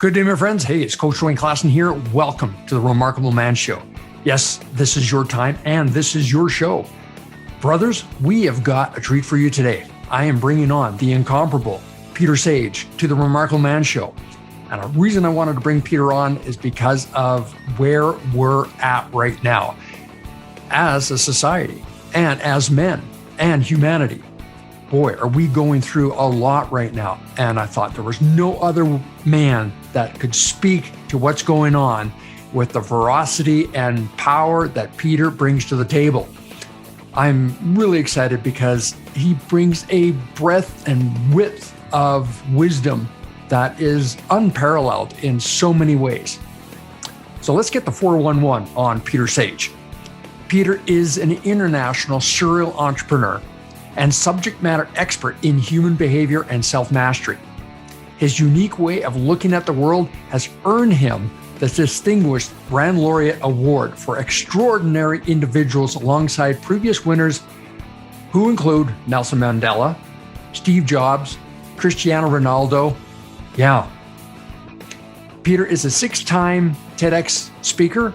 Good day, my friends. Hey, it's Coach Dwayne Klassen here. Welcome to the Remarkable Man Show. Yes, this is your time and this is your show. Brothers, we have got a treat for you today. I am bringing on the incomparable Peter Sage to the Remarkable Man Show. And the reason I wanted to bring Peter on is because of where we're at right now as a society and as men and humanity. Boy, are we going through a lot right now. And I thought there was no other man that could speak to what's going on with the veracity and power that Peter brings to the table. I'm really excited because he brings a breadth and width of wisdom that is unparalleled in so many ways. So let's get the 411 on Peter Sage. Peter is an international serial entrepreneur and subject matter expert in human behavior and self-mastery. His unique way of looking at the world has earned him the distinguished Brand Laureate Award for extraordinary individuals alongside previous winners who include Nelson Mandela, Steve Jobs, Christiano Ronaldo. Yeah. Peter is a six-time TEDx speaker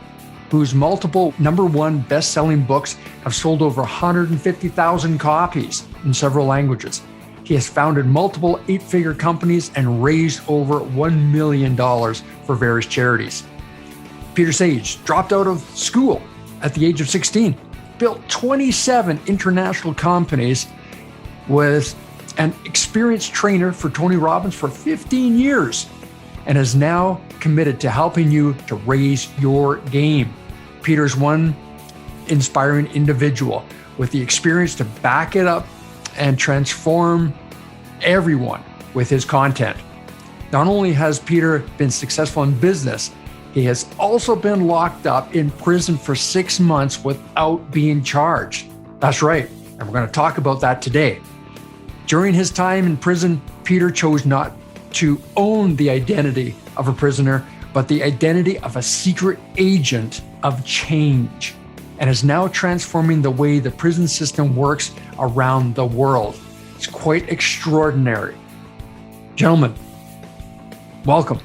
whose multiple #1 best-selling books have sold over 150,000 copies in several languages. He has founded multiple eight-figure companies and raised over $1 million for various charities. Peter Sage dropped out of school at the age of 16, built 27 international companies, was an experienced trainer for Tony Robbins for 15 years, and is now committed to helping you to raise your game. Peter's one inspiring individual with the experience to back it up and transform everyone with his content. Not only has Peter been successful in business, he has also been locked up in prison for 6 months without being charged. That's right, and we're going to talk about that today. During his time in prison, Peter chose not to own the identity of a prisoner, but the identity of a secret agent of change, and is now transforming the way the prison system works around the world. It's quite extraordinary. Gentlemen, welcome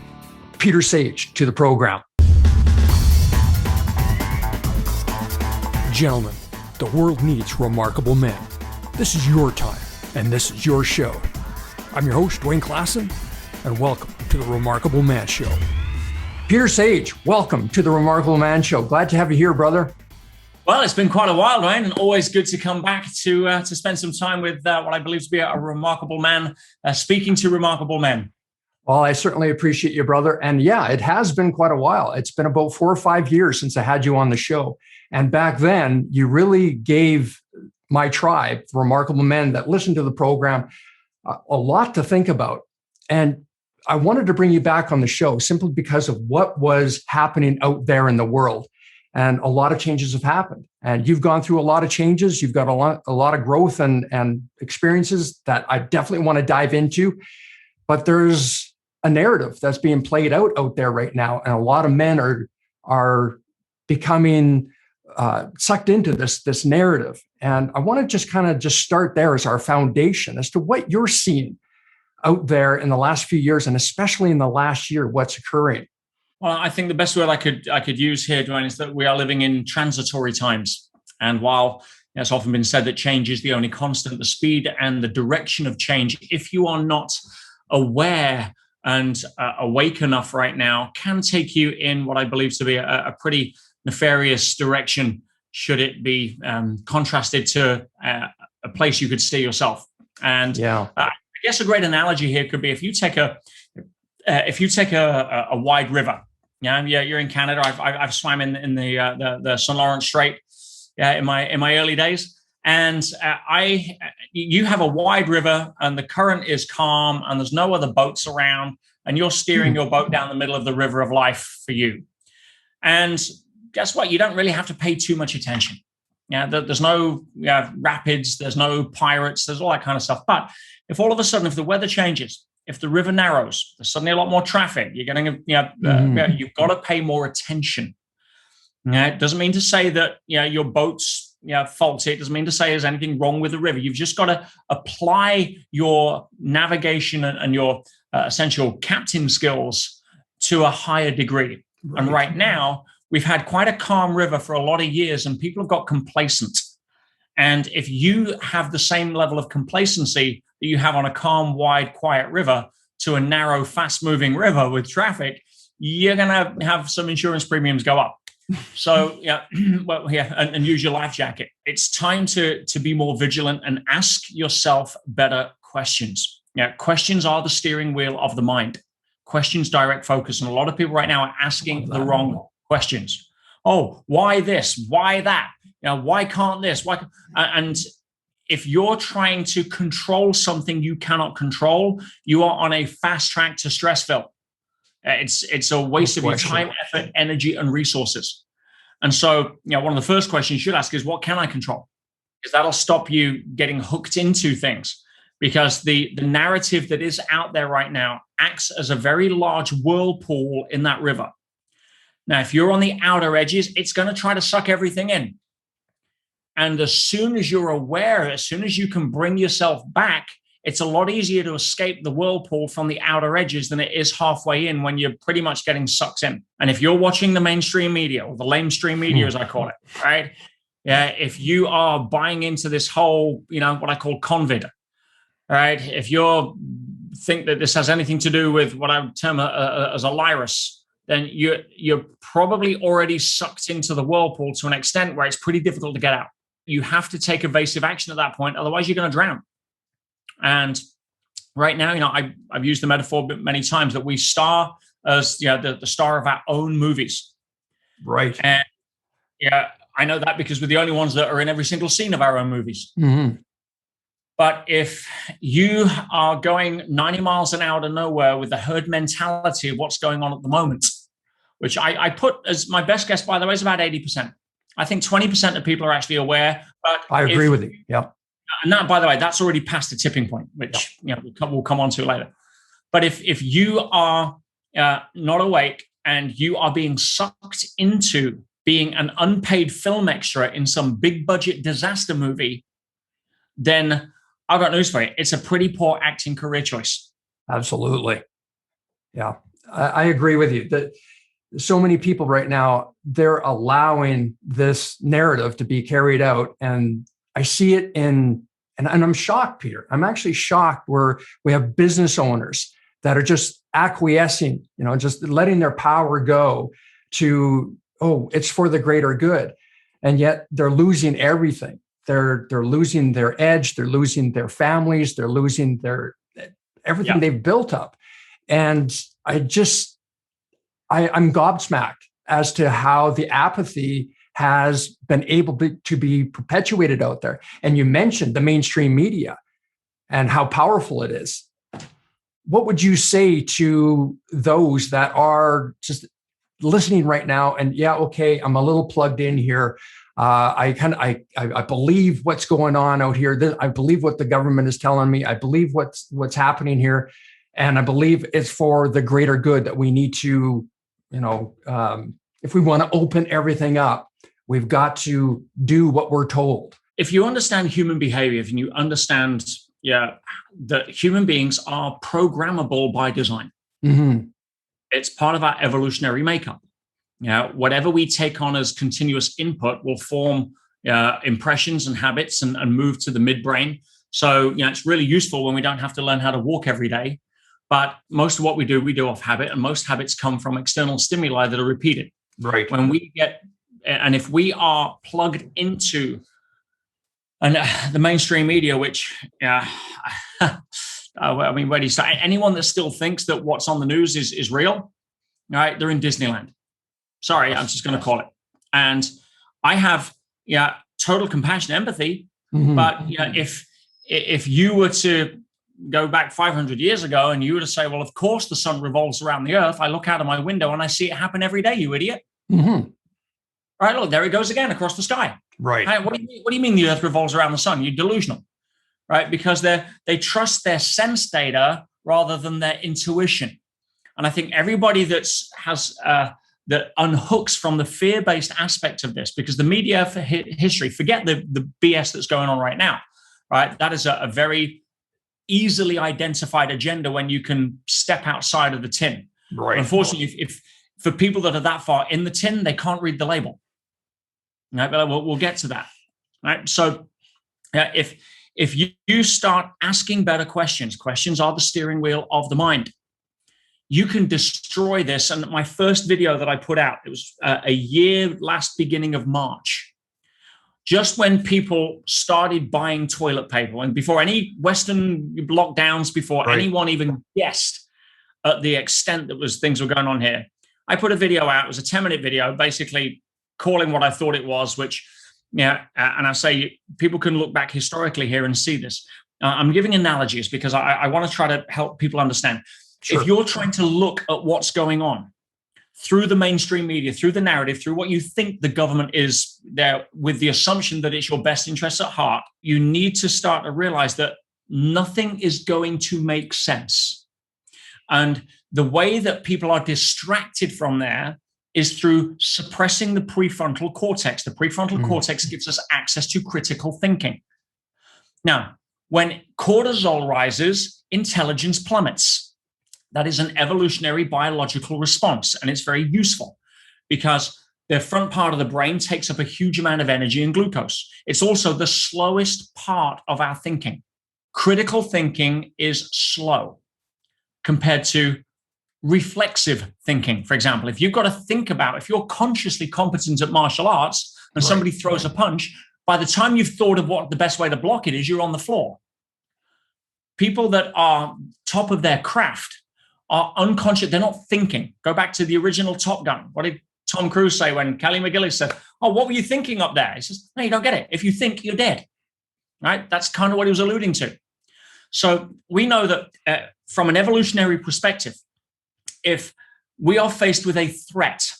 Peter Sage to the program. Gentlemen, the world needs remarkable men. This is your time, and this is your show. I'm your host, Dwayne Klassen, and welcome to the Remarkable Man Show. Peter Sage, welcome to the Remarkable Man Show. Glad to have you here, brother. Well, it's been quite a while, Dwayne, and always good to come back to spend some time with what I believe to be a remarkable man, speaking to remarkable men. Well, I certainly appreciate you, brother. And yeah, it has been quite a while. It's been about 4 or 5 years since I had you on the show. And back then, you really gave my tribe, remarkable men that listen to the program, a lot to think about. And I wanted to bring you back on the show simply because of what was happening out there in the world. And a lot of changes have happened. And you've gone through a lot of changes. You've got a lot of growth and experiences that I definitely want to dive into. But there's a narrative that's being played out there right now. And a lot of men are becoming sucked into this narrative. And I want to just start there as our foundation as to what you're seeing out there in the last few years, and especially in the last year, what's occurring. Well, I think the best word I could use here, Dwayne, is that we are living in transitory times. And while it's often been said that change is the only constant, the speed and the direction of change, if you are not aware and awake enough right now, can take you in what I believe to be a pretty nefarious direction, should it be contrasted to a place you could steer yourself. And I guess a great analogy here could be if you take a wide river. Yeah, you're in Canada. I've swam in the St. Lawrence Strait, in my early days, and you have a wide river, and the current is calm, and there's no other boats around, and you're steering your boat down the middle of the river of life for you. And guess what? You don't really have to pay too much attention. Yeah, there's no rapids, there's no pirates, there's all that kind of stuff. But if all of a sudden, if the weather changes, if the river narrows, there's suddenly a lot more traffic. You're getting, you've got to pay more attention. It doesn't mean to say that your boat's faulty. It doesn't mean to say there's anything wrong with the river. You've just got to apply your navigation and your essential captain skills to a higher degree. Right. And right now, we've had quite a calm river for a lot of years, and people have got complacent. And if you have the same level of complacency that you have on a calm, wide, quiet river to a narrow, fast-moving river with traffic, you're going to have some insurance premiums go up. So, and use your life jacket. It's time to be more vigilant and ask yourself better questions. Questions are the steering wheel of the mind. Questions direct focus. And a lot of people right now are asking the wrong questions. Oh, why this? Why that? Why can't this? Why? And if you're trying to control something you cannot control, you are on a fast track to Stressville. It's a waste of your time, effort, energy, and resources. And so, one of the first questions you should ask is, what can I control? Because that'll stop you getting hooked into things. Because the narrative that is out there right now acts as a very large whirlpool in that river. Now, if you're on the outer edges, it's going to try to suck everything in. And as soon as you're aware, as soon as you can bring yourself back, it's a lot easier to escape the whirlpool from the outer edges than it is halfway in when you're pretty much getting sucked in. And if you're watching the mainstream media, or the lamestream media, as I call it, right? Yeah, if you are buying into this whole, what I call convid, right? If you think that this has anything to do with what I would term as a virus, then you're probably already sucked into the whirlpool to an extent where it's pretty difficult to get out. You have to take evasive action at that point, otherwise you're going to drown. And right now, I've used the metaphor many times that we star as the star of our own movies. Right. And I know that because we're the only ones that are in every single scene of our own movies. Mm-hmm. But if you are going 90 miles an hour to nowhere with the herd mentality of what's going on at the moment, which I put as my best guess, by the way, is about 80%. I think 20% of people are actually aware. But I agree with you. Yeah. And that, by the way, that's already past the tipping point, which we'll come on to later. But if you are not awake and you are being sucked into being an unpaid film extra in some big budget disaster movie, then I've got news for you. It's a pretty poor acting career choice. Absolutely. Yeah, I agree with you that so many people right now, they're allowing this narrative to be carried out. And I see it and I'm shocked, Peter. I'm actually shocked where we have business owners that are just acquiescing, just letting their power go to, it's for the greater good. And yet they're losing everything. They're losing their edge. They're losing their families. They're losing their everything they've built up. And I'm gobsmacked as to how the apathy has been able to be perpetuated out there. And you mentioned the mainstream media and how powerful it is. What would you say to those that are just listening right now? And I'm a little plugged in here. I believe what's going on out here. I believe what the government is telling me. I believe what's happening here. And I believe it's for the greater good that we need to, if we want to open everything up, we've got to do what we're told. If you understand human behavior, and you understand, that human beings are programmable by design. Mm-hmm. It's part of our evolutionary makeup. Whatever we take on as continuous input will form impressions and habits and move to the midbrain. So, it's really useful when we don't have to learn how to walk every day. But most of what we do off habit, and most habits come from external stimuli that are repeated. Right. And if we are plugged into the mainstream media, which, where do you start? Anyone that still thinks that what's on the news is real, all right, they're in Disneyland. Sorry, I'm just going to call it. And I have, total compassion, empathy. Mm-hmm. But if you were to go back 500 years ago and you were to say, well, of course the sun revolves around the earth. I look out of my window and I see it happen every day, you idiot. Mm-hmm. Right, look, there it goes again across the sky. Right. What do you mean the earth revolves around the sun? You're delusional, right? Because they trust their sense data rather than their intuition. And I think everybody that unhooks from the fear-based aspect of this, because the media for history, forget the BS that's going on right now, right? That is a very easily identified agenda when you can step outside of the tin. Right. Unfortunately, if for people that are that far in the tin, they can't read the label. Right? But we'll get to that. Right. So if you start asking better questions, questions are the steering wheel of the mind. You can destroy this. And my first video that I put out, it was a year last beginning of March, just when people started buying toilet paper, and before any Western lockdowns, before anyone even guessed at the extent that things were going on here, I put a video out. It was a 10-minute video, basically calling what I thought it was, which, and I say people can look back historically here and see this. I'm giving analogies because I want to try to help people understand. Sure. If you're trying to look at what's going on through the mainstream media, through the narrative, through what you think the government is there with the assumption that it's your best interests at heart, you need to start to realize that nothing is going to make sense. And the way that people are distracted from there is through suppressing the prefrontal cortex. The prefrontal cortex gives us access to critical thinking. Now, when cortisol rises, intelligence plummets. That is an evolutionary biological response, and it's very useful because the front part of the brain takes up a huge amount of energy and glucose. It's also the slowest part of our thinking. Critical thinking is slow compared to reflexive thinking. For example, if you've got to think about, if you're consciously competent at martial arts and somebody throws a punch, by the time you've thought of what the best way to block it is, you're on the floor. People that are top of their craft are unconscious. They're not thinking. Go back to the original Top Gun. What did Tom Cruise say when Kelly McGillis said, "Oh, what were you thinking up there?" He says, "No, you don't get it. If you think, you're dead." Right? That's kind of what he was alluding to. So we know that from an evolutionary perspective, if we are faced with a threat,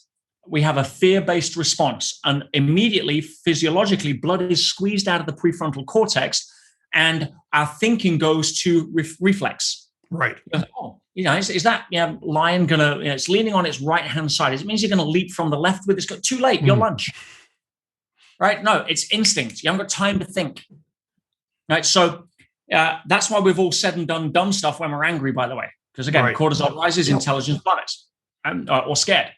we have a fear-based response, and immediately, physiologically, blood is squeezed out of the prefrontal cortex, and our thinking goes to reflex. Right. Oh, is that lion gonna? It's leaning on its right-hand side. It means you're going to leap from the left with this. Too late. Your lunch. Right? No, it's instinct. You haven't got time to think. Right. So that's why we've all said and done dumb stuff when we're angry. By the way, because again, cortisol rises, intelligence plummets, or scared.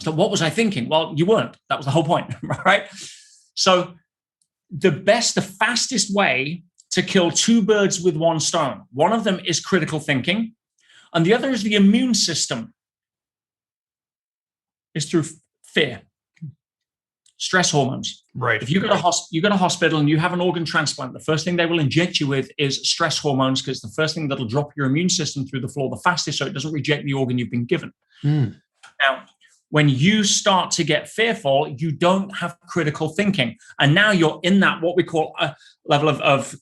So what was I thinking? Well, you weren't. That was the whole point. Right. So the fastest way to kill two birds with one stone. One of them is critical thinking, and the other is the immune system. Is through fear, stress hormones. Right. If you go to hospital and you have an organ transplant, the first thing they will inject you with is stress hormones, because it's the first thing that'll drop your immune system through the floor the fastest, so it doesn't reject the organ you've been given. Now, when you start to get fearful, you don't have critical thinking. And now you're in that, what we call a level of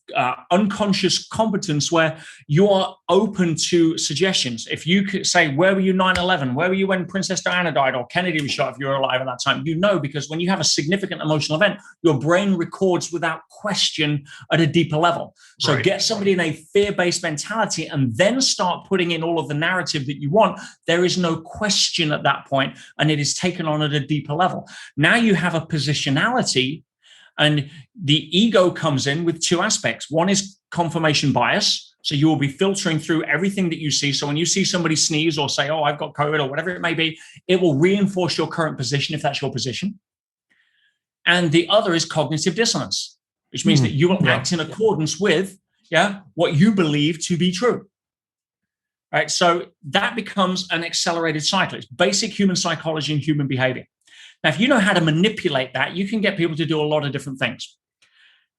unconscious competence, where you are open to suggestions. If you could say, where were you 9/11? Where were you when Princess Diana died or Kennedy was shot, if you were alive at that time? You know, because when you have a significant emotional event, your brain records without question at a deeper level. So get somebody in a fear-based mentality and then start putting in all of the narrative that you want. There is no question at that point, and it is taken on at a deeper level. Now you have a positionality, and the ego comes in with two aspects. One is confirmation bias. So you will be filtering through everything that you see. So when you see somebody sneeze or say, "Oh, I've got COVID," or whatever it may be, it will reinforce your current position if that's your position. And the other is cognitive dissonance, which means that you will act in accordance with what you believe to be true. Right? So that becomes an accelerated cycle. It's basic human psychology and human behavior. Now, if you know how to manipulate that, you can get people to do a lot of different things.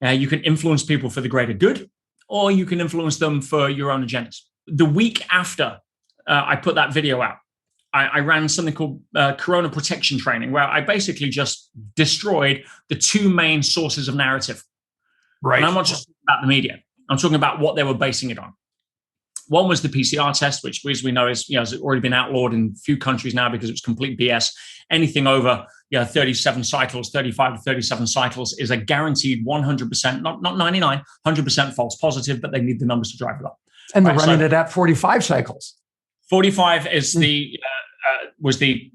You can influence people for the greater good, or you can influence them for your own agendas. The week after I put that video out, I ran something called Corona Protection Training, where I basically just destroyed the two main sources of narrative. Right. And I'm not just talking about the media. I'm talking about what they were basing it on. One was the PCR test, which, as we know, has already been outlawed in a few countries now because it's complete BS. Anything over 37 cycles, 35 to 37 cycles is a guaranteed 100%, not 99, 100% false positive, but they need the numbers to drive it up. And they're running it at 45 cycles. 45 is was the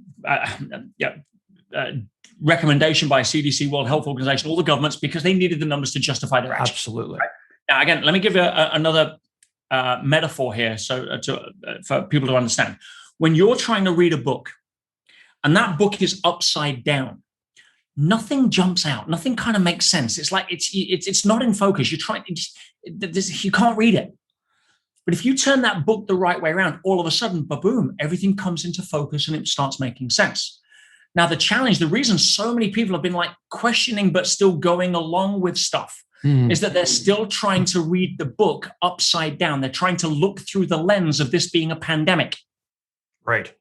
recommendation by CDC, World Health Organization, all the governments, because they needed the numbers to justify their action. Absolutely. Right? Now, again, let me give you another metaphor here, so for people to understand. when you're trying to read a book and that book is upside down, nothing jumps out. Nothing kind of makes sense. It's like it's not in focus. You're trying, you can't read it. But if you turn that book the right way around, all of a sudden, boom, everything comes into focus and it starts making sense. Now, the challenge, the reason so many people have been like questioning but still going along with stuff is that they're still trying to read the book upside down. They're trying to look through the lens of this being a pandemic. Right.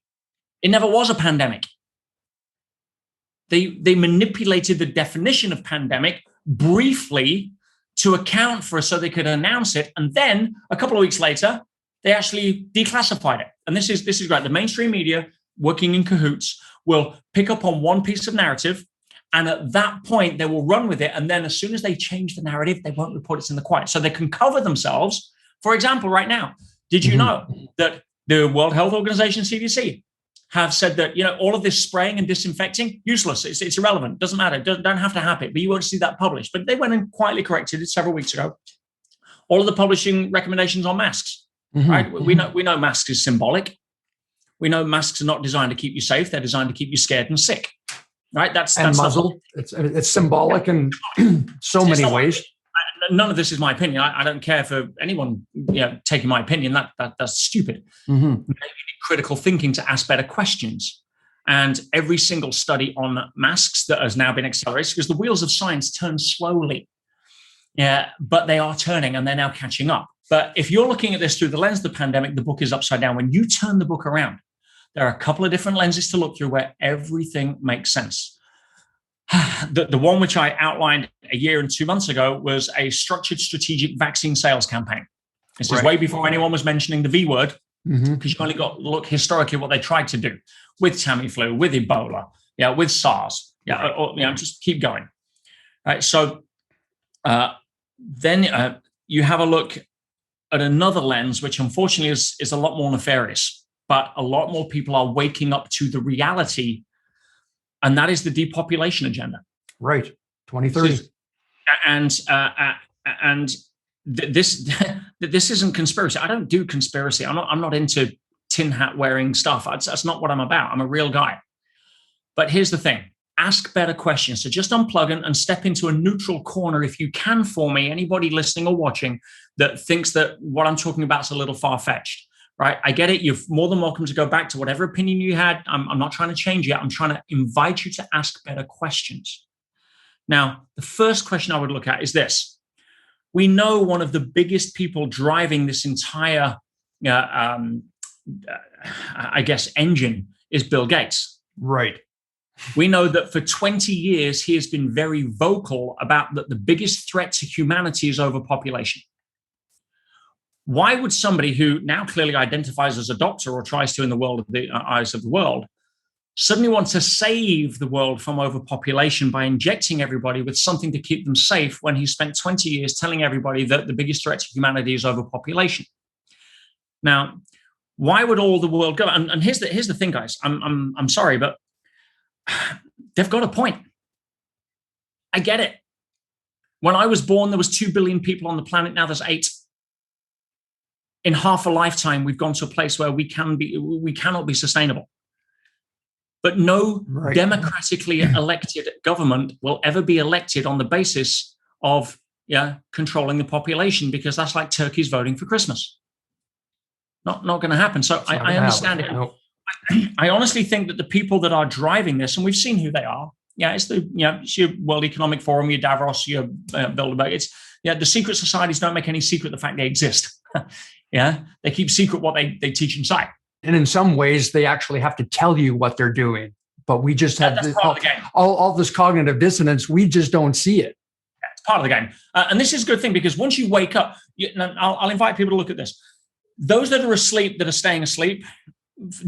It never was a pandemic. They manipulated the definition of pandemic briefly to account for it so they could announce it. And then a couple of weeks later, they actually declassified it. And this is great. The mainstream media, working in cahoots, will pick up on one piece of narrative. And at that point, they will run with it. And then as soon as they change the narrative, they won't report it's in the quiet. So they can cover themselves. For example, right now, did you know that the World Health Organization, CDC, have said that, all of this spraying and disinfecting, useless. It's irrelevant. Doesn't matter. Don't have to happen. But you won't see that published. But they went and quietly corrected it several weeks ago. All of the publishing recommendations on masks, right? We know masks is symbolic. We know masks are not designed to keep you safe. They're designed to keep you scared and sick, right? That's muzzled. It's symbolic in so many ways. None of this is my opinion. I don't care for anyone taking my opinion. That's stupid. You need critical thinking to ask better questions. And every single study on masks that has now been accelerated, because the wheels of science turn slowly. Yeah, but they are turning and they're now catching up. But if you're looking at this through the lens of the pandemic, the book is upside down. When you turn the book around, there are a couple of different lenses to look through where everything makes sense. The one which I outlined a year and 2 months ago was a structured strategic vaccine sales campaign. This is way before anyone was mentioning the V word, because you've only got to look historically what they tried to do with Tamiflu, with Ebola, with SARS, just keep going. Right. So then you have a look at another lens, which unfortunately is a lot more nefarious, but a lot more people are waking up to the reality. And that is the depopulation agenda. Right. 2030. This isn't conspiracy. I don't do conspiracy. I'm not into tin hat wearing stuff. That's not what I'm about. I'm a real guy. But here's the thing. Ask better questions. So just unplug and step into a neutral corner if you can for me, anybody listening or watching that thinks that what I'm talking about is a little far-fetched. Right. I get it. You're more than welcome to go back to whatever opinion you had. I'm not trying to change it. I'm trying to invite you to ask better questions. Now, the first question I would look at is this. We know one of the biggest people driving this entire, engine is Bill Gates. Right. We know that for 20 years, he has been very vocal about that the biggest threat to humanity is overpopulation. Why would somebody who now clearly identifies as a doctor or tries to in the world of the eyes of the world suddenly want to save the world from overpopulation by injecting everybody with something to keep them safe when he spent 20 years telling everybody that the biggest threat to humanity is overpopulation? Now, why would all the world go? And here's the thing, guys. I'm sorry, but they've got a point. I get it. When I was born, there was 2 billion people on the planet. Now there's 8. In half a lifetime, we've gone to a place where we cannot be sustainable. But no democratically elected government will ever be elected on the basis of controlling the population, because that's like turkeys voting for Christmas. Not going to happen. So I understand it. No. I honestly think that the people that are driving this, and we've seen who they are. It's it's your World Economic Forum, your Davos, your Bilderberg. It's the secret societies don't make any secret the fact they exist. They keep secret what they teach inside. And in some ways, they actually have to tell you what they're doing. But we just have all this cognitive dissonance. We just don't see it. It's part of the game. And this is a good thing, because once you wake up, I'll invite people to look at this. Those that are asleep, that are staying asleep,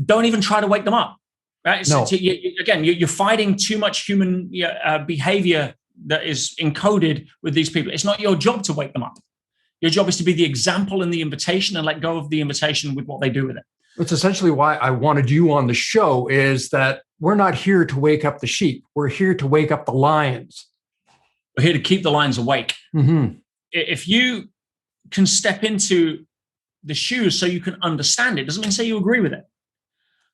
don't even try to wake them up. Right? No. You're fighting too much human behavior that is encoded with these people. It's not your job to wake them up. Your job is to be the example and the invitation, and let go of the invitation with what they do with it. It's essentially why I wanted you on the show, is that we're not here to wake up the sheep. We're here to wake up the lions. We're here to keep the lions awake. If you can step into the shoes so you can understand it, doesn't mean say you agree with it.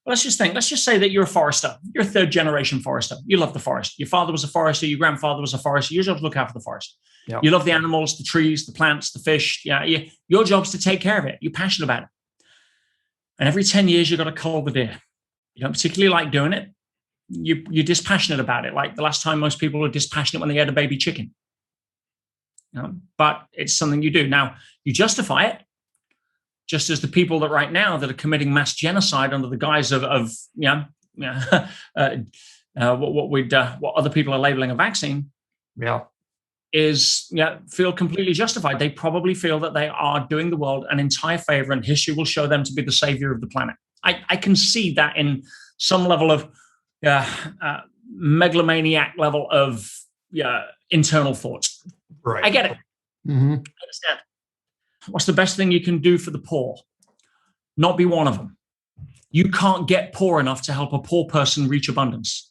let's just say that you're a forester. You're a third generation forester. You love the forest. Your father was a forester. Your grandfather was a forester. Your job is to look after the forest. Yep. You love the animals, the trees, the plants, the fish. Yeah, your job is to take care of it. You're passionate about it. And every 10 years, you've got to cull the deer. You don't particularly like doing it. You're dispassionate about it. Like the last time most people were dispassionate when they had a baby chicken. But it's something you do. Now, you justify it, just as the people that right now that are committing mass genocide under the guise of what other people are labeling a vaccine, feel completely justified. They probably feel that they are doing the world an entire favor, and history will show them to be the savior of the planet. I can see that in some level of megalomaniac level of internal thoughts. Right. I get it. Mm-hmm. I understand. What's the best thing you can do for the poor? Not be one of them. You can't get poor enough to help a poor person reach abundance.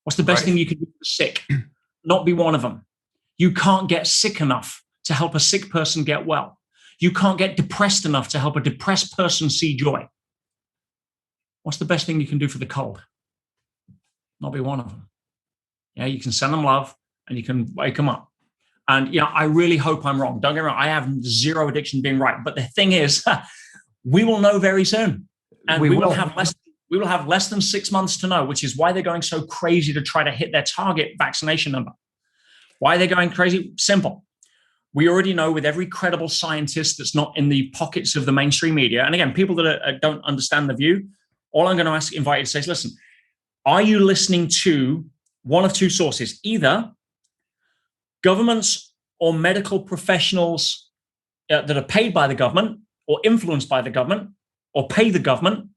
What's the best thing you can do for the sick? Not be one of them. You can't get sick enough to help a sick person get well. You can't get depressed enough to help a depressed person see joy. What's the best thing you can do for the cold? Not be one of them. Yeah, you can send them love and you can wake them up. And I really hope I'm wrong. Don't get me wrong. I have zero addiction being right. But the thing is, we will know very soon. And we will have less than 6 months to know, which is why they're going so crazy to try to hit their target vaccination number. Why are they going crazy? Simple. We already know with every credible scientist that's not in the pockets of the mainstream media. And again, people that don't understand the view, all I'm going to invite you to say is, listen, are you listening to one of two sources? Either governments or medical professionals that are paid by the government or influenced by the government or pay the government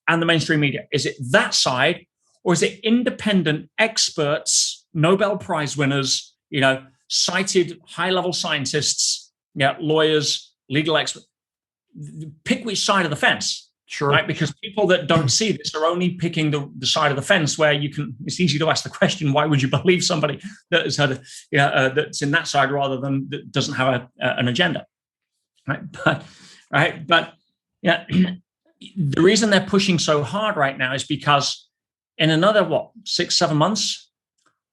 and the mainstream media. Is it that side, or is it independent experts, Nobel Prize winners, cited high-level scientists, lawyers, legal experts? Pick which side of the fence. Sure. Right? Because people that don't see this are only picking the side of the fence where it's easy to ask the question, why would you believe somebody that has had that's in that side rather than that doesn't have an agenda? Right. But the reason they're pushing so hard right now is because in another 6-7 months,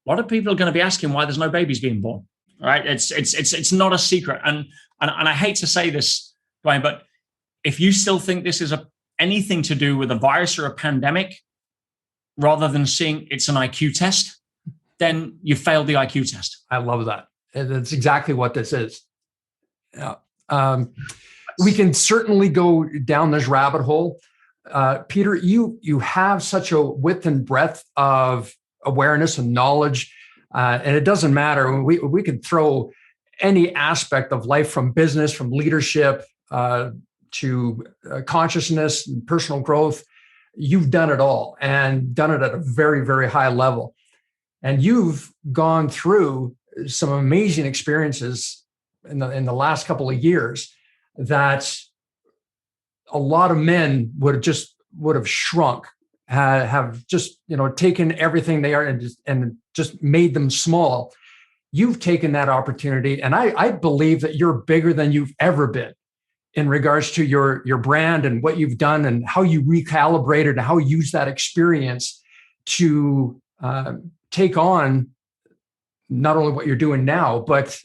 a lot of people are going to be asking why there's no babies being born. Right. It's not a secret. And I hate to say this, Dwayne, but if you still think this is anything to do with a virus or a pandemic, rather than seeing it's an IQ test, then you failed the IQ test. I love that. And that's exactly what this is. We can certainly go down this rabbit hole. Peter, you have such a width and breadth of awareness and knowledge, and it doesn't matter. We could throw any aspect of life, from business, from leadership, to consciousness and personal growth. You've done it all and done it at a very, very high level. And you've gone through some amazing experiences in the last couple of years that a lot of men would have shrunk, have just taken everything they are and just made them small. You've taken that opportunity, and I believe that you're bigger than you've ever been in regards to your brand and what you've done and how you recalibrated and how you use that experience to take on not only what you're doing now, but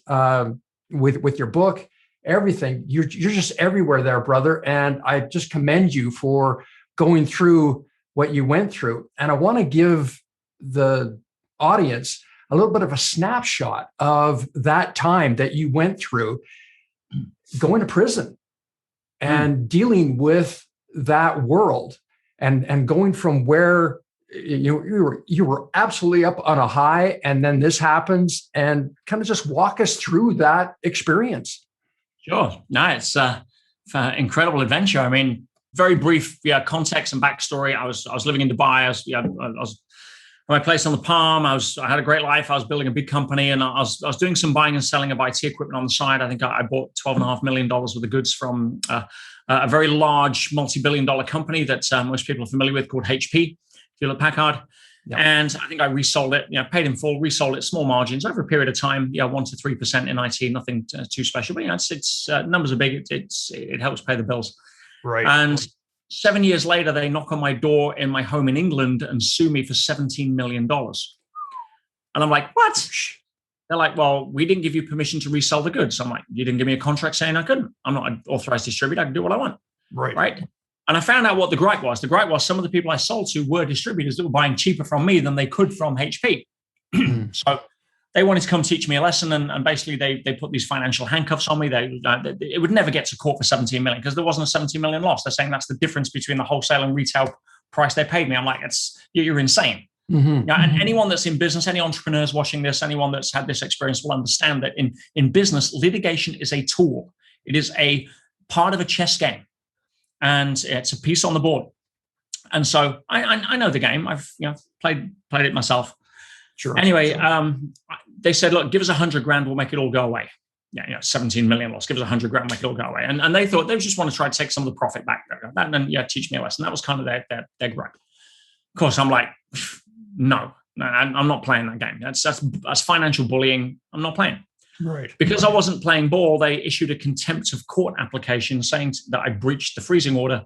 with your book, everything. You're just everywhere there, brother. And I just commend you for going through what you went through. And I want to give the audience a little bit of a snapshot of that time that you went through, going to prison and dealing with that world, and going from where you were absolutely up on a high, and then this happens, and kind of just walk us through that experience. Sure. No, it's an incredible adventure. I mean, very brief context and backstory. I was living in Dubai. I was my place on the Palm. I had a great life. I was building a big company, and I was doing some buying and selling of IT equipment on the side. I think I bought $12.5 million worth of goods from a very large multi-billion-dollar company that most people are familiar with, called HP, Hewlett Packard. Yep. And I think I resold it, paid in full, resold it, small margins over a period of time, 1 to 3% in IT, nothing too special. But it's numbers are big. It helps pay the bills. Right. And 7 years later, they knock on my door in my home in England and sue me for $17 million. And I'm like, what? They're like, well, we didn't give you permission to resell the goods. I'm like, you didn't give me a contract saying I couldn't. I'm not an authorized distributor. I can do what I want. Right. And I found out what the gripe was. The gripe was some of the people I sold to were distributors that were buying cheaper from me than they could from HP. So they wanted to come teach me a lesson. And basically they put these financial handcuffs on me. It would never get to court for 17 million because there wasn't a 17 million loss. They're saying that's the difference between the wholesale and retail price they paid me. I'm like, you're insane. And anyone that's in business, any entrepreneurs watching this, anyone that's had this experience will understand that in business, litigation is a tool. It is a part of a chess game, and it's a piece on the board. And so I know the game. I've played it myself. Sure. Anyway, they said, look, give us $100,000, we'll make it all go away. 17 million loss. Give us $100,000, make it all go away. And they thought they just want to try to take some of the profit back. And then teach me a lesson. That was kind of their gripe. Of course, I'm like, no, I'm not playing that game. That's financial bullying. I'm not playing. Right. Because I wasn't playing ball, they issued a contempt of court application saying that I breached the freezing order.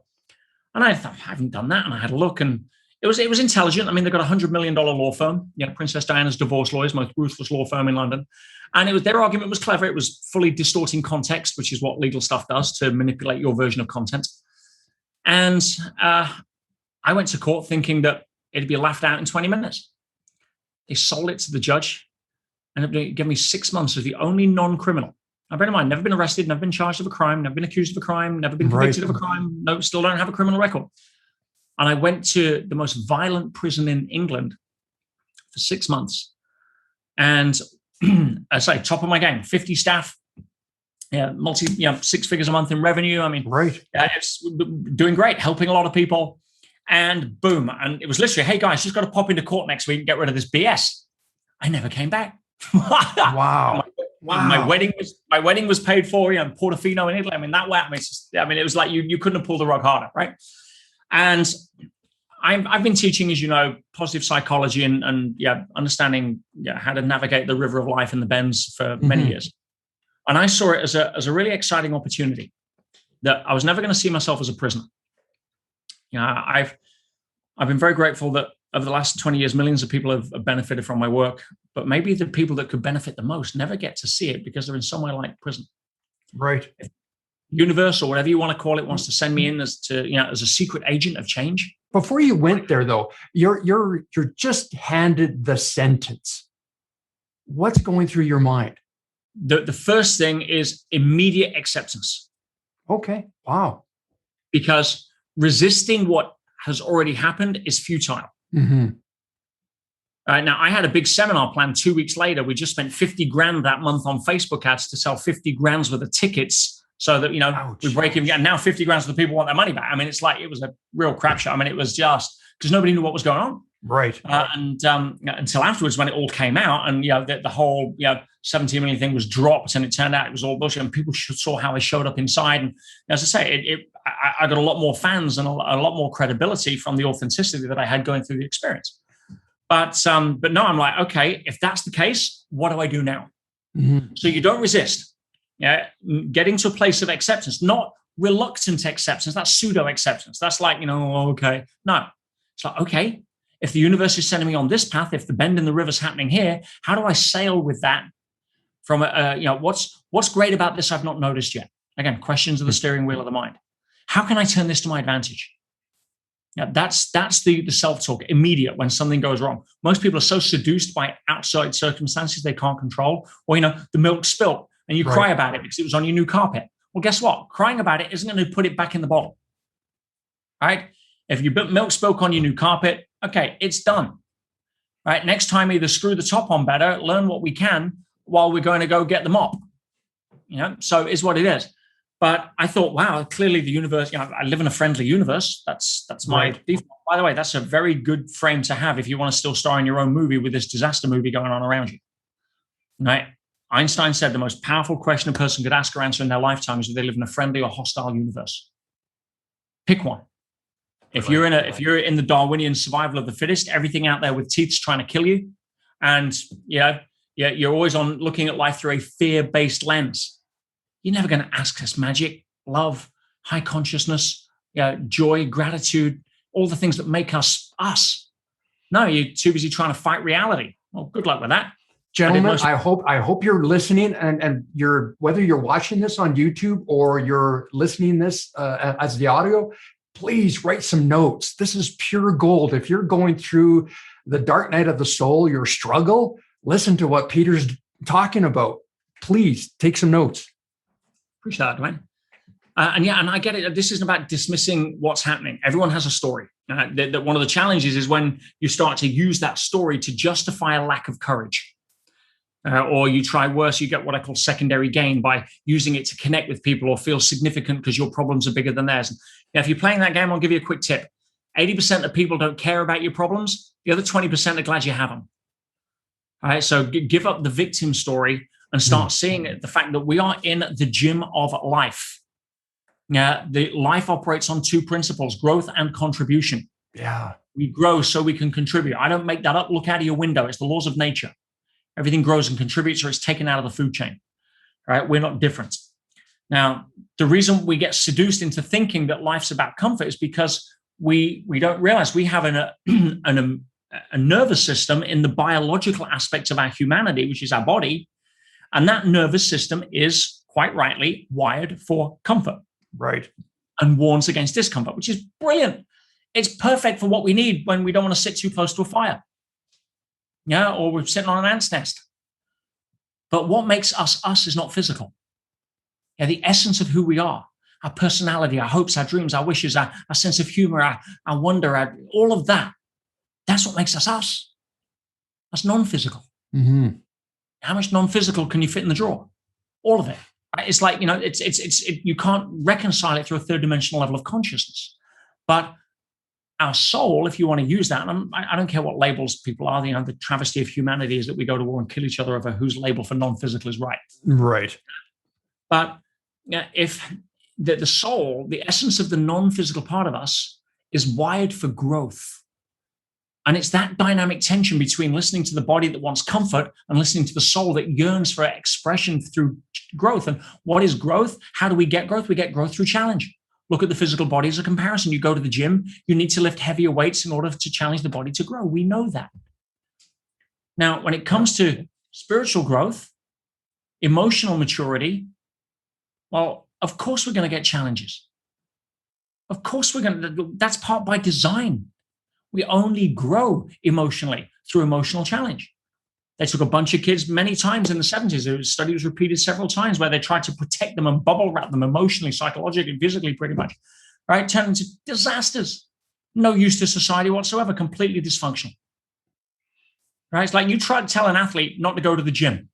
And I thought, I haven't done that. And I had a look, and it was intelligent. I mean, they've got a $100 million law firm, Princess Diana's divorce lawyers, most ruthless law firm in London. And their argument was clever. It was fully distorting context, which is what legal stuff does to manipulate your version of content. And I went to court thinking that it'd be laughed out in 20 minutes. They sold it to the judge and it gave me 6 months as the only non-criminal. Now, bear in mind, never been arrested, never been charged of a crime, never been accused of a crime, never been convicted of a crime. No, still don't have a criminal record. And I went to the most violent prison in England for 6 months. And I say, top of my game, 50 staff, six figures a month in revenue. I mean, it's doing great, helping a lot of people. And boom. And it was literally, hey guys, just got to pop into court next week and get rid of this BS. I never came back. Wow. My wedding was paid for, Portofino in Italy. I mean, that way, it was like you couldn't have pulled the rug harder, right? And I've been teaching, as you know, positive psychology and understanding how to navigate the river of life and the bends for many years. And I saw it as a really exciting opportunity that I was never going to see myself as a prisoner. I've been very grateful that over the last 20 years, millions of people have benefited from my work, but maybe the people that could benefit the most never get to see it because they're in somewhere like prison. Right. Universe, or whatever you want to call it, wants to send me in as a secret agent of change. Before you went there, though, you're just handed the sentence. What's going through your mind? The first thing is immediate acceptance. Okay. Wow. Because resisting what has already happened is futile. Now, I had a big seminar planned 2 weeks later. We just spent $50,000 that month on Facebook ads to sell $50,000 worth of tickets so that, we break even. And now $50,000 worth of people want their money back. I mean, it's like, it was a real crap show. I mean, it was just because nobody knew what was going on. Right. And until afterwards, when it all came out and, the whole, 17 million thing was dropped and it turned out it was all bullshit and people saw how I showed up inside. And as I say, I got a lot more fans and a lot more credibility from the authenticity that I had going through the experience. But no, I'm like, okay, if that's the case, what do I do now? So you don't resist. Getting to a place of acceptance, not reluctant acceptance. That's pseudo acceptance. That's like, okay. No, it's like, okay, if the universe is sending me on this path, if the bend in the river's happening here, how do I sail with that? From what's great about this I've not noticed yet? Again, questions of the steering wheel of the mind. How can I turn this to my advantage? That's the self-talk, immediate when something goes wrong. Most people are so seduced by outside circumstances they can't control. Or, the milk spilt and you cry about it because it was on your new carpet. Well, guess what? Crying about it isn't going to put it back in the bottle. All right? If your milk spilled on your new carpet, okay, it's done. All right? Next time, either screw the top on better, learn what we can while we're going to go get the mop. So it's what it is. But I thought, wow, clearly the universe, I live in a friendly universe. That's my default. By the way, that's a very good frame to have if you want to still star in your own movie with this disaster movie going on around you. Right? Einstein said the most powerful question a person could ask or answer in their lifetime is if they live in a friendly or hostile universe. Pick one. If you're in the Darwinian survival of the fittest, everything out there with teeth's trying to kill you, and you're always on looking at life through a fear-based lens, you're never going to access magic, love, high consciousness, joy, gratitude, all the things that make us us. No, you're too busy trying to fight reality. Well, good luck with that. Gentlemen, I hope you're listening, and you're, whether you're watching this on YouTube or you're listening this as the audio, please write some notes. This is pure gold. If you're going through the dark night of the soul, your struggle, listen to what Peter's talking about. Please take some notes. Appreciate that, Dwayne. And I get it. This isn't about dismissing what's happening. Everyone has a story. That one of the challenges is when you start to use that story to justify a lack of courage. Or you try worse, you get what I call secondary gain by using it to connect with people or feel significant because your problems are bigger than theirs. Now, if you're playing that game, I'll give you a quick tip. 80% of people don't care about your problems. The other 20% are glad you have them. All right, so give up the victim story and start seeing it, the fact that we are in the gym of life. The life operates on two principles, growth and contribution. Yeah. We grow so we can contribute. I don't make that up. Look out of your window. It's the laws of nature. Everything grows and contributes or it's taken out of the food chain. All right, we're not different. Now, the reason we get seduced into thinking that life's about comfort is because we don't realize we have a nervous system in the biological aspects of our humanity, which is our body. And that nervous system is, quite rightly, wired for comfort. Right. And warns against discomfort, which is brilliant. It's perfect for what we need when we don't want to sit too close to a fire. Or we're sitting on an ant's nest. But what makes us us is not physical. The essence of who we are, our personality, our hopes, our dreams, our wishes, our sense of humor, our wonder, all of that. That's what makes us us. That's non-physical. Mm-hmm. How much non-physical can you fit in the drawer? All of it. It's like, you can't reconcile it through a third dimensional level of consciousness. But our soul, if you want to use that, and I don't care what labels people are, the travesty of humanity is that we go to war and kill each other over whose label for non-physical is right. Right. But if the soul, the essence of the non-physical part of us is wired for growth. And it's that dynamic tension between listening to the body that wants comfort and listening to the soul that yearns for expression through growth. And what is growth? How do we get growth? We get growth through challenge. Look at the physical body as a comparison. You go to the gym, you need to lift heavier weights in order to challenge the body to grow. We know that. Now, when it comes to spiritual growth, emotional maturity, well, of course we're going to get challenges. Of course that's part by design. We only grow emotionally through emotional challenge. They took a bunch of kids many times in the 70s. The study was repeated several times where they tried to protect them and bubble wrap them emotionally, psychologically, physically, pretty much, right? Turned into disasters. No use to society whatsoever, completely dysfunctional, right? It's like you try to tell an athlete not to go to the gym.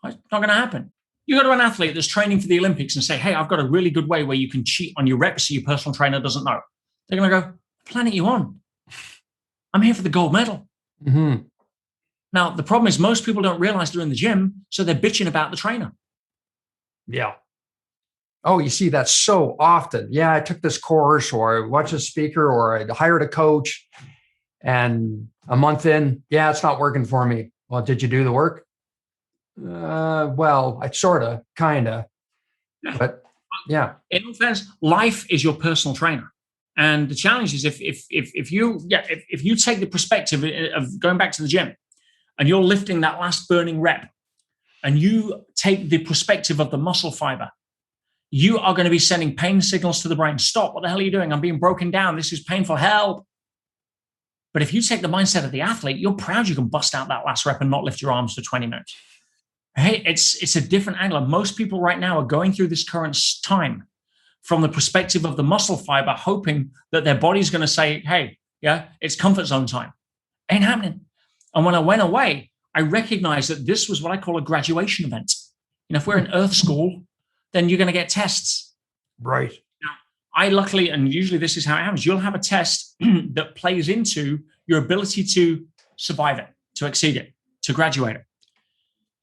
It's not going to happen. You go to an athlete that's training for the Olympics and say, hey, I've got a really good way where you can cheat on your reps so your personal trainer doesn't know. They're going to go, planet you on. I'm here for the gold medal. Mm-hmm. Now, the problem is most people don't realize they're in the gym, so they're bitching about the trainer. Yeah. Oh, you see that so often. Yeah, I took this course, or I watched a speaker, or I hired a coach, and a month in, yeah, it's not working for me. Well, did you do the work? Well, I sort of, kind of, but yeah. In all fairness, life is your personal trainer. And the challenge is if you take the perspective of going back to the gym and you're lifting that last burning rep and you take the perspective of the muscle fiber, you are going to be sending pain signals to the brain. Stop. What the hell are you doing? I'm being broken down. This is painful. Help. But if you take the mindset of the athlete, you're proud you can bust out that last rep and not lift your arms for 20 minutes. Hey, it's a different angle. Most people right now are going through this current time from the perspective of the muscle fiber, hoping that their body's going to say, hey, yeah, it's comfort zone time. Ain't happening. And when I went away, I recognized that this was what I call a graduation event. If we're in Earth School, then you're going to get tests. Right. Now, I luckily, and usually this is how it happens, you'll have a test that plays into your ability to survive it, to exceed it, to graduate it.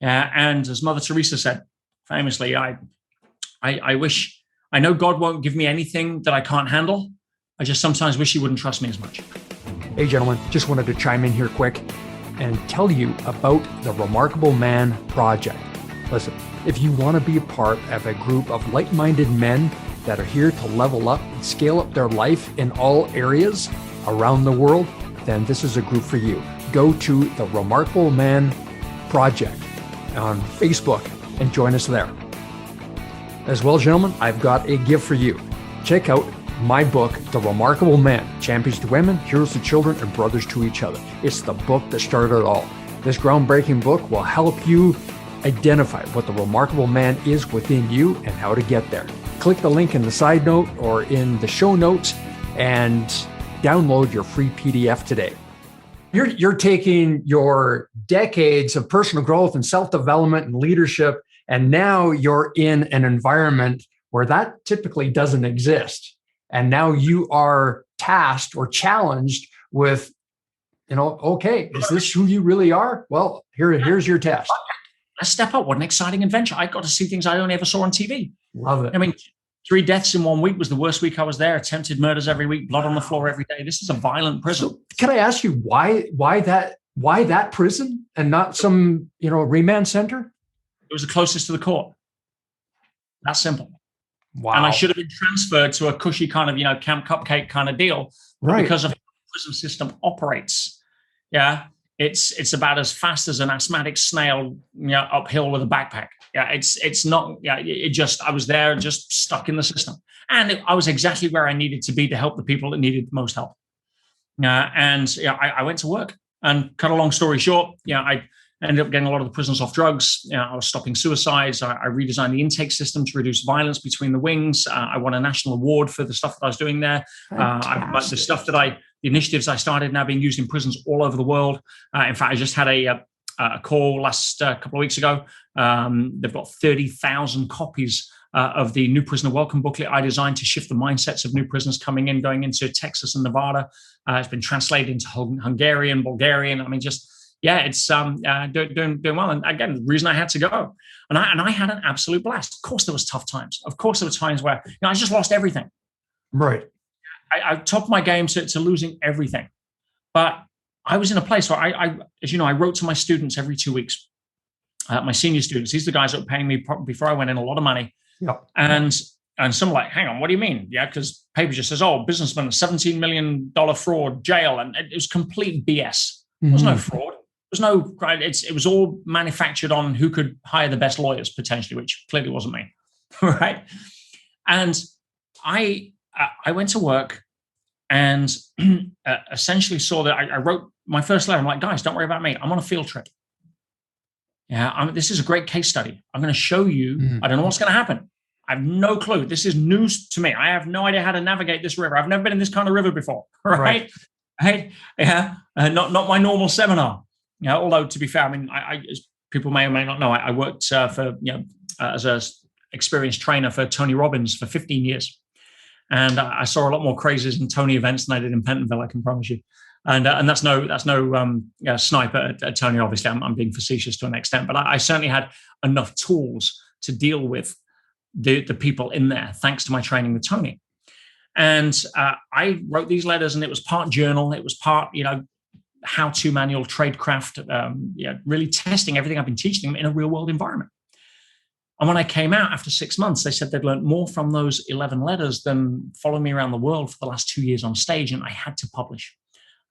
And as Mother Teresa said, famously, I wish, I know God won't give me anything that I can't handle. I just sometimes wish he wouldn't trust me as much. Hey, gentlemen, just wanted to chime in here quick and tell you about the Remarkable Man Project. Listen, if you want to be a part of a group of like-minded men that are here to level up and scale up their life in all areas around the world, then this is a group for you. Go to the Remarkable Man Project on Facebook and join us there. As well, gentlemen, I've got a gift for you. Check out my book, The Remarkable Man, Champions to Women, Heroes to Children, and Brothers to Each Other. It's the book that started it all. This groundbreaking book will help you identify what the remarkable man is within you and how to get there. Click the link in the side note or in the show notes and download your free PDF today. You're taking your decades of personal growth and self-development and leadership, and now you're in an environment where that typically doesn't exist. And now you are tasked or challenged with, okay, is this who you really are? Well, here's your test. Let's step up. What an exciting adventure. I got to see things I only ever saw on TV. Love it. I mean, 3 deaths in 1 week was the worst week I was there. Attempted murders every week, blood on the floor every day. This is a violent prison. So can I ask you why that prison and not some, remand center? It was the closest to the court. That's simple. Wow. And I should have been transferred to a cushy kind of, Camp Cupcake kind of deal. Right. Because of how the prison system operates. Yeah. It's about as fast as an asthmatic snail, uphill with a backpack. Yeah. It's not, I was there just stuck in the system. And I was exactly where I needed to be to help the people that needed the most help. I went to work, and cut a long story short, I ended up getting a lot of the prisoners off drugs. I was stopping suicides. I redesigned the intake system to reduce violence between the wings. I won a national award for the stuff that I was doing there. The initiatives I started now being used in prisons all over the world. In fact, I just had a call last couple of weeks ago. They've got 30,000 copies of the New Prisoner Welcome Booklet I designed to shift the mindsets of new prisoners coming in, going into Texas and Nevada. It's been translated into Hungarian, Bulgarian. I mean, it's doing well. And again, the reason I had to go, and I had an absolute blast. Of course, there was tough times. Of course, there were times where I just lost everything. Right. I topped my game to losing everything, but I was in a place where I wrote to my students every 2 weeks. My senior students, these are the guys that were paying me before I went in a lot of money. Yep. And some are like, hang on, what do you mean? Yeah, because paper just says, businessman, $17 million fraud, jail, and it was complete BS. There was no fraud. It was all manufactured on who could hire the best lawyers potentially, which clearly wasn't me, right? And I went to work and essentially saw that I wrote my first letter. I'm like, guys, don't worry about me. I'm on a field trip. Yeah, this is a great case study. I'm going to show you. I don't know what's going to happen. I have no clue. This is news to me. I have no idea how to navigate this river. I've never been in this kind of river before, right? Yeah, not my normal seminar. Yeah, although to be fair, I mean, as people may or may not know, I worked as a experienced trainer for Tony Robbins for 15 years. And I saw a lot more crazes in Tony events than I did in Pentonville, I can promise you. And that's no snipe at Tony. Obviously, I'm being facetious to an extent, but I certainly had enough tools to deal with the people in there, thanks to my training with Tony. And I wrote these letters, and it was part journal, it was part how-to manual, tradecraft, really testing everything I've been teaching them in a real-world environment. And when I came out after 6 months, they said they'd learned more from those 11 letters than following me around the world for the last 2 years on stage, and I had to publish.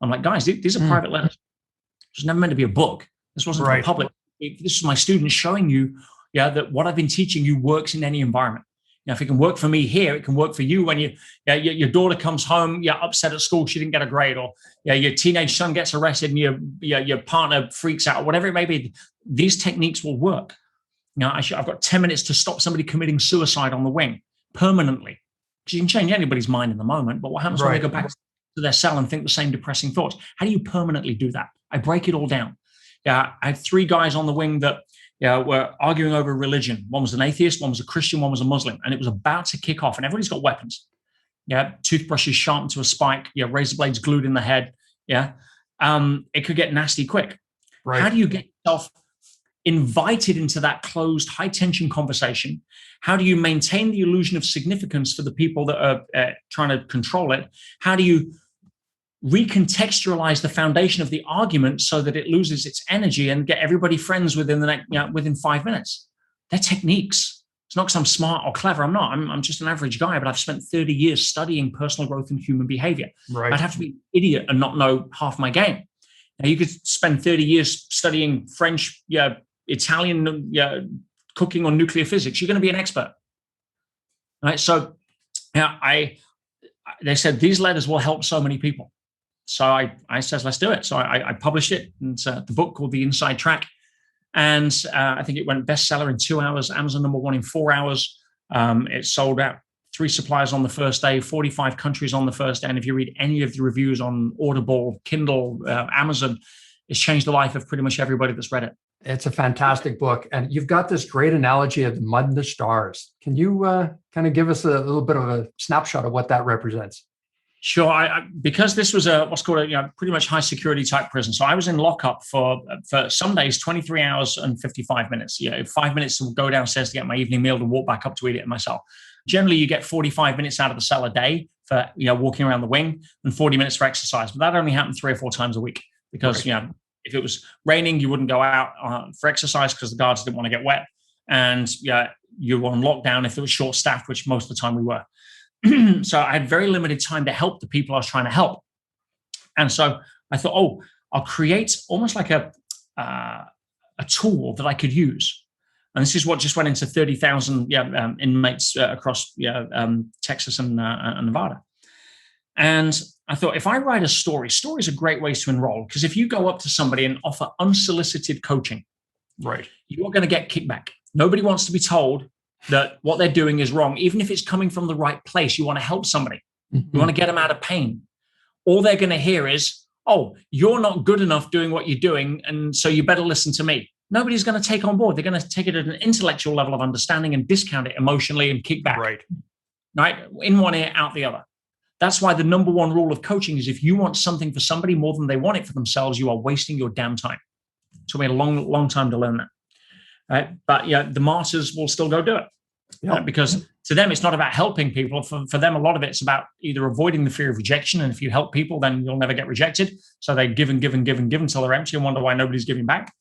I'm like, guys, these are private letters. It was never meant to be a book. This wasn't for the public. This is my students showing you, that what I've been teaching you works in any environment. If it can work for me here, it can work for you when your daughter comes home, you're upset at school, she didn't get a grade, or your teenage son gets arrested and your partner freaks out, or whatever it may be. These techniques will work. I've got 10 minutes to stop somebody committing suicide on the wing permanently. Because you can change anybody's mind in the moment, but what happens when they go back to their cell and think the same depressing thoughts? How do you permanently do that? I break it all down. I had 3 guys on the wing that were arguing over religion. One was an atheist, one was a Christian, one was a Muslim, and it was about to kick off. And everybody's got weapons. Toothbrushes sharpened to a spike. Razor blades glued in the head. It could get nasty quick. Right. How do you get yourself invited into that closed, high-tension conversation? How do you maintain the illusion of significance for the people that are trying to control it? How do you recontextualize the foundation of the argument so that it loses its energy and get everybody friends within the next, within 5 minutes? They're techniques. It's not because I'm smart or clever. I'm not. I'm just an average guy, but I've spent 30 years studying personal growth and human behavior. Right. I'd have to be an idiot and not know half my game. Now, you could spend 30 years studying French, Italian, cooking, or nuclear physics. You're going to be an expert. Right. So they said these letters will help so many people. So I said, let's do it. So I published it. And it's the book called The Inside Track. And I think it went bestseller in 2 hours, Amazon #1 in 4 hours. It sold out 3 suppliers on the first day, 45 countries on the first day. And if you read any of the reviews on Audible, Kindle, Amazon, it's changed the life of pretty much everybody that's read it. It's a fantastic book. And you've got this great analogy of the mud and the stars. Can you kind of give us a little bit of a snapshot of what that represents? Sure. Because this was what's called a pretty much high security type prison. So I was in lockup for some days, 23 hours and 55 minutes. 5 minutes to go downstairs to get my evening meal to walk back up to eat it in my cell. Generally, you get 45 minutes out of the cell a day for walking around the wing and 40 minutes for exercise. But that only happened 3 or 4 times a week because right. If it was raining, you wouldn't go out for exercise because the guards didn't want to get wet. And you were on lockdown if it was short staffed, which most of the time we were. So I had very limited time to help the people I was trying to help. And so I thought, I'll create almost like a tool that I could use. And this is what just went into 30,000 inmates across Texas and Nevada. And I thought, if I write a stories are great ways to enroll, because if you go up to somebody and offer unsolicited coaching, right, you're going to get kickback. Nobody wants to be told that what they're doing is wrong, even if it's coming from the right place. You want to help somebody. Mm-hmm. You want to get them out of pain. All they're going to hear is, you're not good enough doing what you're doing, and so you better listen to me. Nobody's going to take on board. They're going to take it at an intellectual level of understanding and discount it emotionally and kick back. Right? In one ear, out the other. That's why the #1 rule of coaching is if you want something for somebody more than they want it for themselves, you are wasting your damn time. It took me a long, long time to learn that. Right? But the martyrs will still go do it. Because to them, it's not about helping people. For them, a lot of it's about either avoiding the fear of rejection. And if you help people, then you'll never get rejected. So they give and give and give and give until they're empty and wonder why nobody's giving back.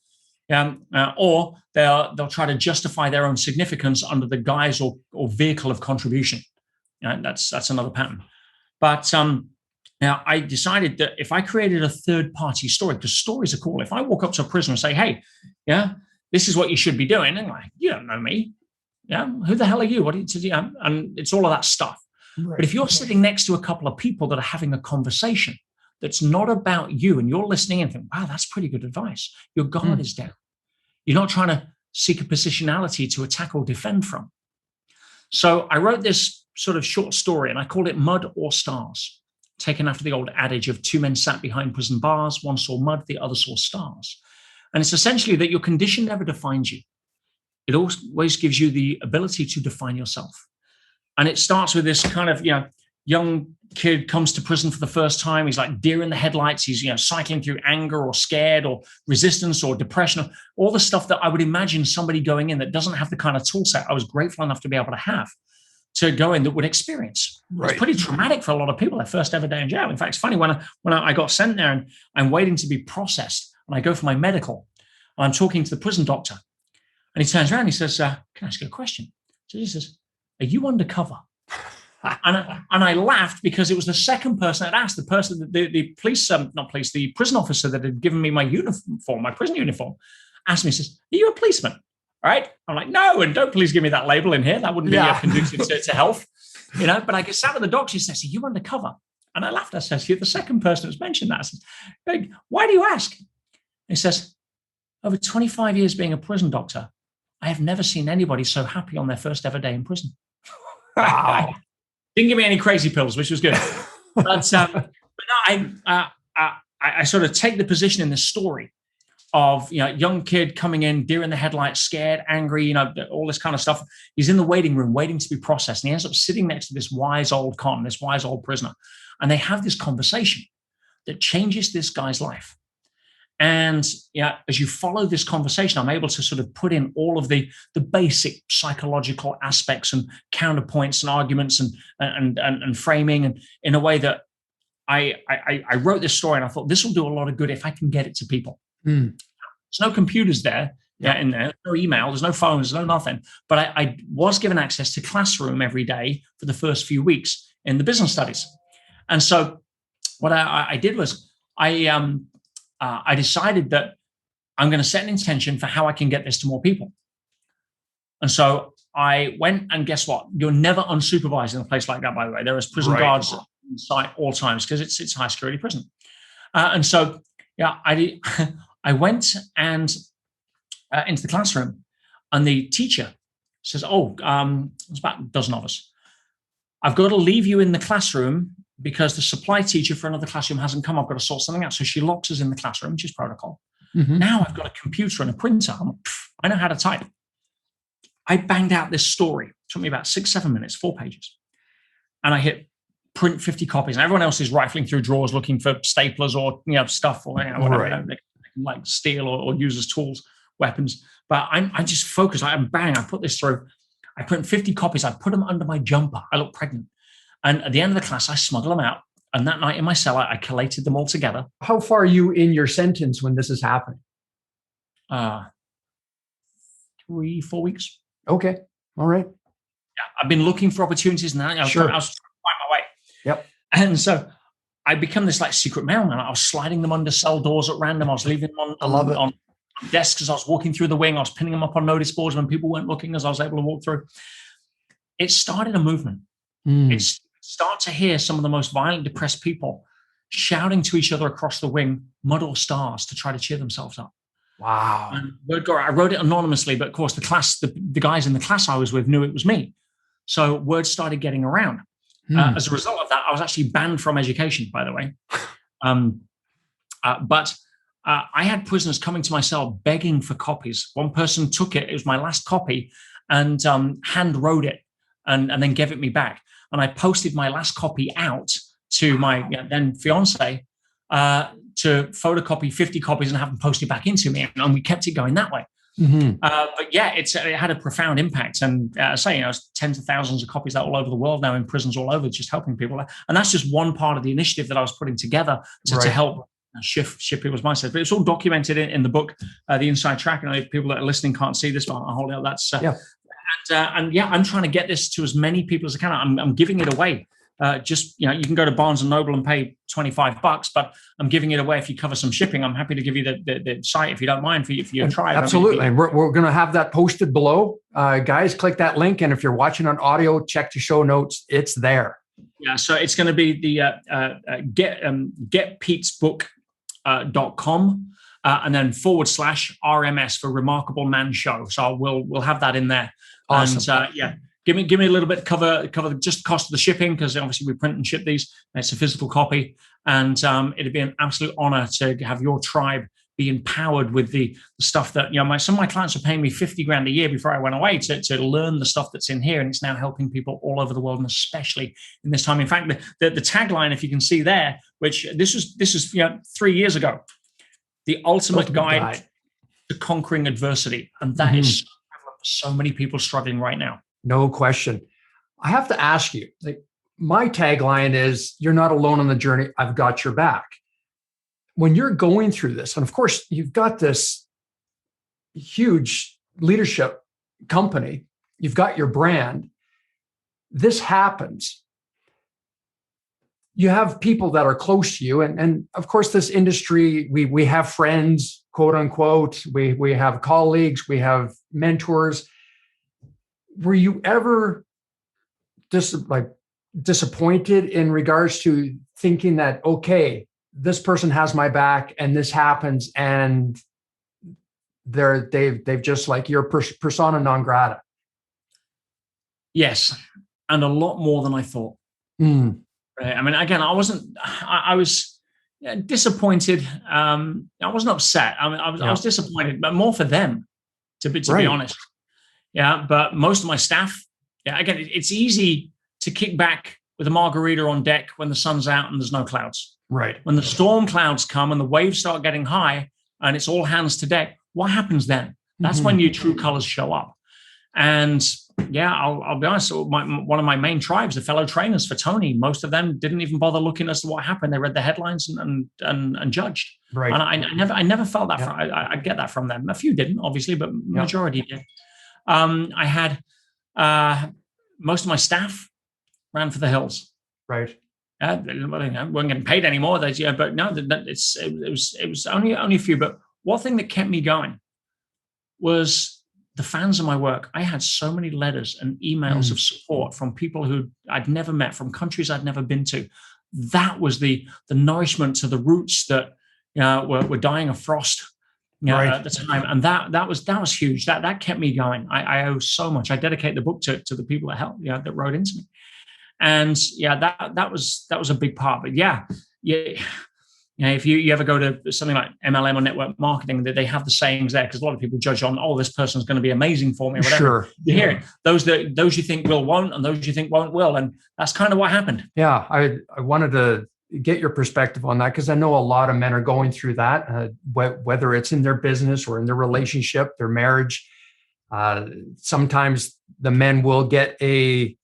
Or they'll try to justify their own significance under the guise or vehicle of contribution. That's another pattern. But now I decided that if I created a third-party story, because stories are cool. If I walk up to a prisoner and say, hey, this is what you should be doing. And like, you don't know me. Who the hell are you? What did you do? And it's all of that stuff. Right. But if you're sitting next to a couple of people that are having a conversation that's not about you and you're listening and think, wow, that's pretty good advice. Your guard is down. You're not trying to seek a positionality to attack or defend from. So I wrote this sort of short story and I called it Mud or Stars, taken after the old adage of 2 men sat behind prison bars, one saw mud, the other saw stars. And it's essentially that your condition never defines you. It always gives you the ability to define yourself. And it starts with this kind of, young kid comes to prison for the first time. He's like deer in the headlights. He's, cycling through anger or scared or resistance or depression, all the stuff that I would imagine somebody going in that doesn't have the kind of tool set I was grateful enough to be able to have to go in that would experience. Right. It's pretty traumatic for a lot of people, their first ever day in jail. In fact, it's funny when I got sent there and I'm waiting to be processed and I go for my medical, and I'm talking to the prison doctor. And he turns around and he says, can I ask you a question? So he says, are you undercover? and I laughed because it was the second person I'd asked, the prison officer that had given me my uniform, my prison uniform, asked me, says, are you a policeman? All right. I'm like, no, and don't please give me that label in here. That wouldn't be conducive to health. But I sat with the doctor and says, are you undercover? And I laughed. I says, you're the second person who's mentioned that. I said, hey, why do you ask? And he says, over 25 years being a prison doctor, I have never seen anybody so happy on their first ever day in prison. Wow. Didn't give me any crazy pills, which was good. But no, I sort of take the position in this story of, young kid coming in, deer in the headlights, scared, angry, all this kind of stuff. He's in the waiting room waiting to be processed. And he ends up sitting next to this wise old con, this wise old prisoner. And they have this conversation that changes this guy's life. And as you follow this conversation, I'm able to sort of put in all of the basic psychological aspects and counterpoints and arguments and framing, and in a way that I wrote this story and I thought this will do a lot of good if I can get it to people. There's no computers there. Yeah, and there's no email, there's no phones, there's no nothing. But I was given access to Classroom every day for the first few weeks in the business studies. And so what I did was I decided that I'm going to set an intention for how I can get this to more people. And so I went, and guess what? You're never unsupervised in a place like that, by the way. There is prison guards on site all times because it's high security prison. And so, yeah, I went and into the classroom, and the teacher says, there's about a dozen of us. I've got to leave you in the classroom because the supply teacher for another classroom hasn't come. I've got to sort something out. So she locks us in the classroom, which is protocol. Mm-hmm. Now I've got a computer and a printer. I know how to type. I banged out this story. It took me about 6-7 minutes, 4 pages. And I hit print 50 copies. And everyone else is rifling through drawers looking for staplers or stuff or whatever they can like steal or use as tools, weapons. But I just focused. I put this through. I print 50 copies. I put them under my jumper. I look pregnant. And at the end of the class, I smuggle them out. And that night in my cell, I collated them all together. How far are you in your sentence when this is happening? 3-4 weeks. Okay. All right. Yeah, I've been looking for opportunities now. I was trying to find my way. Yep. And so I become this like secret mailman. I was sliding them under cell doors at random. I was leaving them on desks as I was walking through the wing. I was pinning them up on notice boards when people weren't looking as I was able to walk through. It started a movement. It's start to hear some of the most violent, depressed people shouting to each other across the wing, mud or stars, to try to cheer themselves up. Wow. And I wrote it anonymously, but of course the guys in the class I was with knew it was me. So word started getting around. As a result of that, I was actually banned from education, by the way. But I had prisoners coming to my cell begging for copies. One person took it. It was my last copy and hand wrote it and then gave it me back. And I posted my last copy out to my then fiance to photocopy 50 copies and have them posted back into me. And we kept it going that way. Mm-hmm. But yeah, it had a profound impact. And it's tens of thousands of copies that all over the world now in prisons all over, just helping people. And that's just one part of the initiative that I was putting together to help shift people's mindsets. But it's all documented in the book, The Inside Track. And people that are listening can't see this, but I'll hold it up. That's I'm trying to get this to as many people as I can. I'm giving it away. You can go to Barnes & Noble and pay $25, but I'm giving it away if you cover some shipping. I'm happy to give you the site if you don't mind for your tribe. Absolutely. We're going to have that posted below. Guys, click that link. And if you're watching on audio, check the show notes. It's there. Yeah. So it's going to be the getpetesbook.com and then /RMS for Remarkable Man Show. So we'll have that in there. Awesome. And give me a little bit cover just the cost of the shipping, because obviously we print and ship these. It's a physical copy, and it'd be an absolute honor to have your tribe be empowered with the stuff that some of my clients are paying me $50,000 a year before I went away to learn the stuff that's in here, and it's now helping people all over the world, and especially in this time. In fact, the tagline, if you can see there, which this is 3 years ago, the ultimate guide to conquering adversity, and that is so many people struggling right now. No question. I have to ask you, my tagline is, you're not alone on the journey. I've got your back. When you're going through this, and of course, you've got this huge leadership company, you've got your brand, this happens. You have people that are close to you. And of course, this industry, we have friends, quote unquote, we have colleagues, we have mentors. Were you ever disappointed in regards to thinking that, okay, this person has my back and this happens and they've just you're persona non grata? Yes. And a lot more than I thought. Right? I mean, again, I was disappointed. I wasn't upset. I mean, I was disappointed, but more for them, to be honest. Yeah, but most of my staff, again, it's easy to kick back with a margarita on deck when the sun's out and there's no clouds. Right. When the storm clouds come and the waves start getting high and it's all hands to deck, what happens then? That's when your true colors show up. And I'll be honest, one of my main tribes, the fellow trainers for Tony, most of them didn't even bother looking as to what happened. They read the headlines and judged. Right. And I never felt that. I get that from them. A few didn't, obviously, but majority did. I had most of my staff ran for the hills. Right. Weren't getting paid anymore. But no, it was only a few. But one thing that kept me going was the fans of my work. I had so many letters and emails of support from people who I'd never met, from countries I'd never been to. That was the nourishment to the roots that were dying of frost at the time, and that was huge. That kept me going. I owe so much. I dedicate the book to the people that helped, that wrote into me, and that was a big part. But if you ever go to something like MLM or network marketing, that they have the sayings there, because a lot of people judge on, this person's going to be amazing for me, or whatever. Sure. You hear it. Those you think will won't, and those you think won't will, and that's kind of what happened. Yeah, I wanted to get your perspective on that, because I know a lot of men are going through that, whether it's in their business or in their relationship, their marriage. Sometimes the men will get a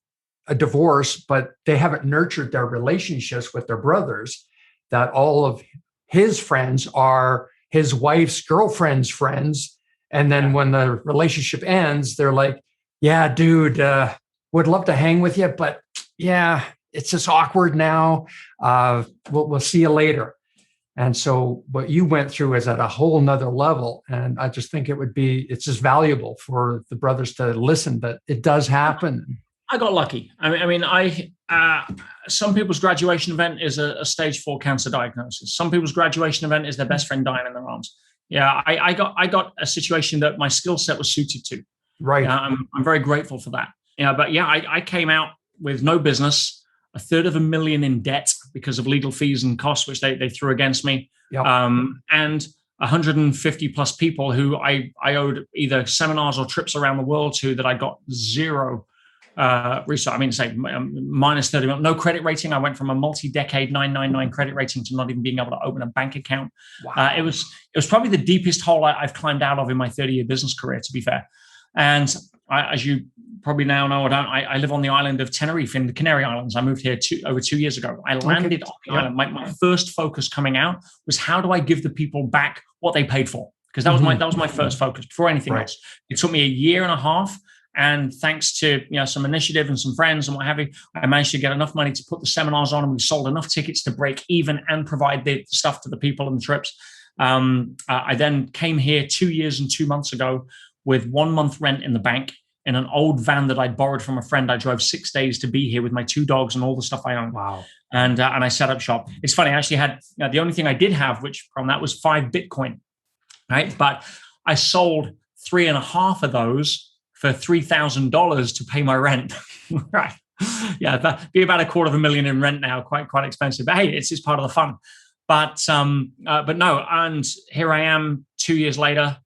divorce, but they haven't nurtured their relationships with their brothers, that all of his friends are his wife's girlfriend's friends. And then when the relationship ends, they're like, yeah, dude, would love to hang with you, but it's just awkward now. We'll see you later. And so what you went through is at a whole nother level. And I just think it's just valuable for the brothers to listen, that it does happen. I got lucky. Some people's graduation event is a stage 4 cancer diagnosis. Some people's graduation event is their best friend dying in their arms. Yeah, I got a situation that my skill set was suited to. Right. I'm very grateful for that. But I came out with no business, $350,000 in debt because of legal fees and costs, which they threw against me. Yep. And 150 plus people who I owed either seminars or trips around the world to, that I got zero research. Minus 30 million, no credit rating. I went from a multi-decade 999 credit rating to not even being able to open a bank account. Wow. It was probably the deepest hole I've climbed out of in my 30-year business career, to be fair. And as you probably now know, I live on the island of Tenerife in the Canary Islands. I moved here over 2 years ago. I landed on the island. My first focus coming out was, how do I give the people back what they paid for? Because that was my first focus before anything else. It took me a year and a half. And thanks to some initiative and some friends and what have you, I managed to get enough money to put the seminars on, and we sold enough tickets to break even and provide the stuff to the people and the trips. I then came here 2 years and 2 months ago with 1 month rent in the bank, in an old van that I'd borrowed from a friend. I drove 6 days to be here with my 2 dogs and all the stuff I own. Wow. And I set up shop. It's funny, I actually had, the only thing I did have, which from that was 5 Bitcoin, right? But I sold 3.5 of those for $3,000 to pay my rent. Right. Yeah, that'd be about $250,000 in rent now, quite expensive. But hey, it's part of the fun. But no, and here I am 2 years later,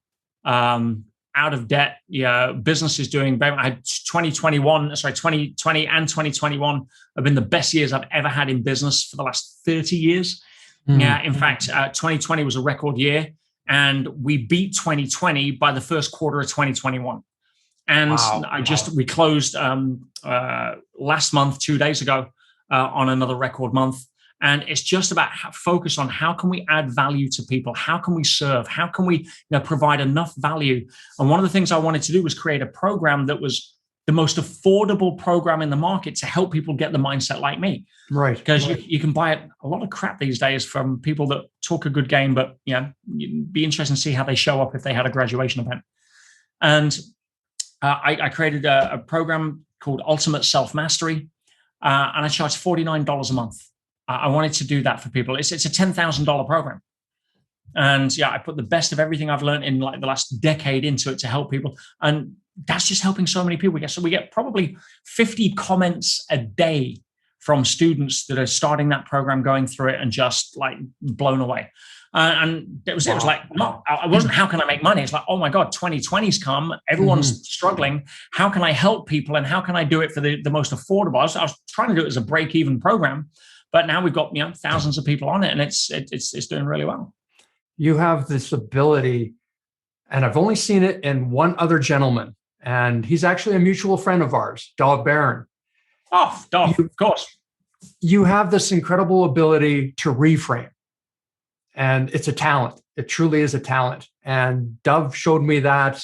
out of debt. Yeah, business is doing better. I had 2020 and 2021 have been the best years I've ever had in business for the last 30 years. Yeah, in fact, 2020 was a record year, and we beat 2020 by the first quarter of 2021. And we closed last month, 2 days ago, on another record month. And it's just about focus on how can we add value to people? How can we serve? How can we provide enough value? And one of the things I wanted to do was create a program that was the most affordable program in the market to help people get the mindset like me. Right. Because you can buy a lot of crap these days from people that talk a good game, but you'd be interested to see how they show up if they had a graduation event. And I created a program called Ultimate Self-Mastery, and I charged $49 a month. I wanted to do that for people. It's a $10,000 program. And I put the best of everything I've learned in like the last decade into it to help people. And that's just helping so many people. We get probably 50 comments a day from students that are starting that program, going through it, and just like blown away. And it was like, I wasn't, how can I make money? It's like, oh my God, 2020's come. Everyone's struggling. How can I help people? And how can I do it for the most affordable? I was trying to do it as a break-even program, but now we've got thousands of people on it, and it's doing really well. You have this ability, and I've only seen it in one other gentleman, and he's actually a mutual friend of ours, Dov Barron. Oh, Dov, of course. You have this incredible ability to reframe. And it's a talent. It truly is a talent. And Dove showed me that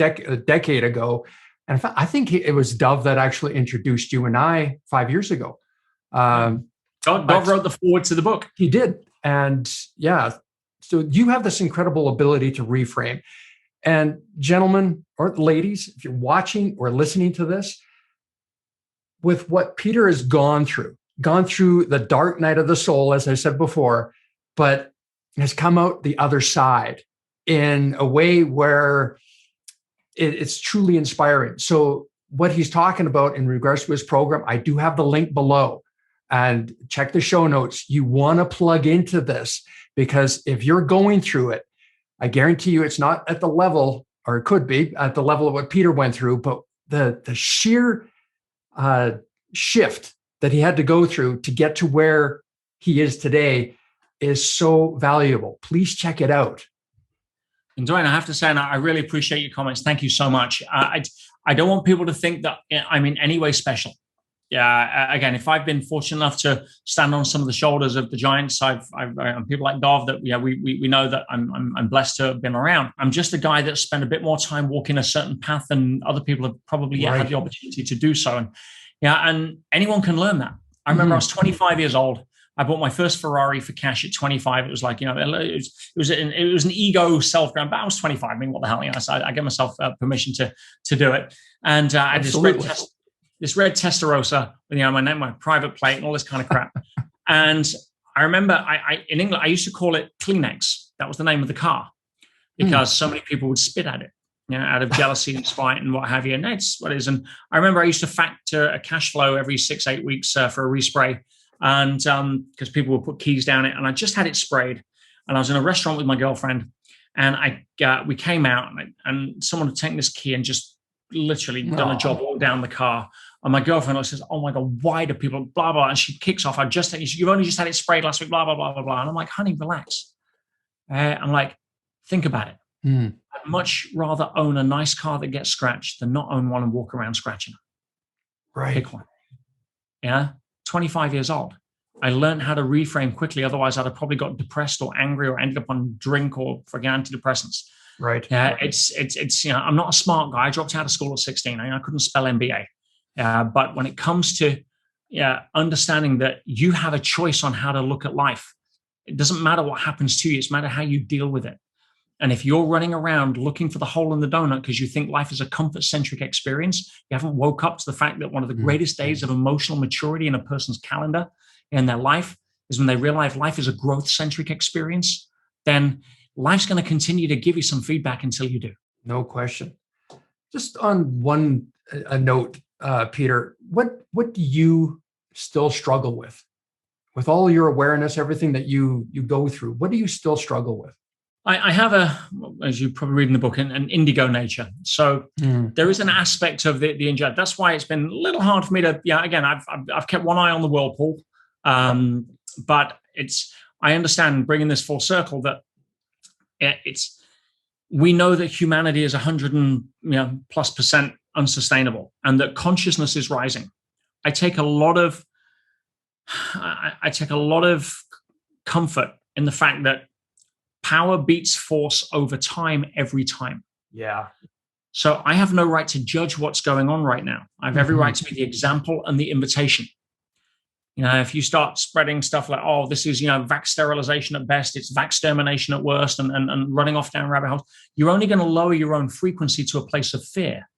a decade ago. And in fact, I think it was Dove that actually introduced you and I 5 years ago. Dove wrote the foreword to the book. He did. And yeah, so you have this incredible ability to reframe. And gentlemen or ladies, if you're watching or listening to this, with what Peter has gone through the dark night of the soul, as I said before, but has come out the other side in a way where it's truly inspiring. So what he's talking about in regards to his program, I do have the link below, and check the show notes. You want to plug into this, because if you're going through it, I guarantee you it's not at the level, or it could be at the level of what Peter went through, but the sheer shift that he had to go through to get to where he is today is so valuable. Please check it out. And Dwayne, I have to say, and I really appreciate your comments. Thank you so much. I don't want people to think that I'm in any way special. Yeah. Again, if I've been fortunate enough to stand on some of the shoulders of the giants, I've people like Dov that we know that I'm blessed to have been around. I'm just a guy that spent a bit more time walking a certain path than other people have probably yet had the opportunity to do so. And anyone can learn that. I remember I was 25 years old. I bought my first Ferrari for cash at 25. It was like, it was an ego self-ground, but I was 25. I mean, what the hell? So I gave myself permission to do it. And I had this red Testarossa with my name, my private plate, and all this kind of crap. And I remember in England, I used to call it Kleenex. That was the name of the car, because so many people would spit at it, out of jealousy and spite and what have you. And that's what it is. And I remember I used to factor a cash flow every 6-8 weeks for a respray. And because people would put keys down it, and I just had it sprayed. And I was in a restaurant with my girlfriend, and we came out, and someone had taken this key and just literally done a job all down the car. And my girlfriend says, "Oh my God, why do people blah blah?" And she kicks off. You've only just had it sprayed last week, blah blah blah blah blah. And I'm like, "Honey, relax." I'm like, think about it. I'd much rather own a nice car that gets scratched than not own one and walk around scratching it. Right. Pick one. Yeah. 25 years old. I learned how to reframe quickly. Otherwise, I'd have probably got depressed or angry or ended up on drink or freaking antidepressants. Right. Yeah. It's I'm not a smart guy. I dropped out of school at 16. I couldn't spell MBA. But when it comes to understanding that you have a choice on how to look at life, it doesn't matter what happens to you. It's matter how you deal with it. And if you're running around looking for the hole in the donut because you think life is a comfort-centric experience, you haven't woke up to the fact that one of the greatest days of emotional maturity in a person's calendar in their life is when they realize life is a growth-centric experience, then life's going to continue to give you some feedback until you do. No question. Just on one note, Peter, what do you still struggle with? With all your awareness, everything that you go through, what do you still struggle with? I have as you probably read in the book, an indigo nature. So there is an aspect of the injury. That's why it's been a little hard for me to, again, I've kept one eye on the whirlpool. But I understand, bringing this full circle, that we know that humanity is 100+ % unsustainable, and that consciousness is rising. I take a lot of comfort in the fact that power beats force over time every time. Yeah. So I have no right to judge what's going on right now. I have every right to be the example and the invitation. If you start spreading stuff like, oh, this is, vax sterilization at best, it's vax extermination at worst, and running off down rabbit holes, you're only going to lower your own frequency to a place of fear.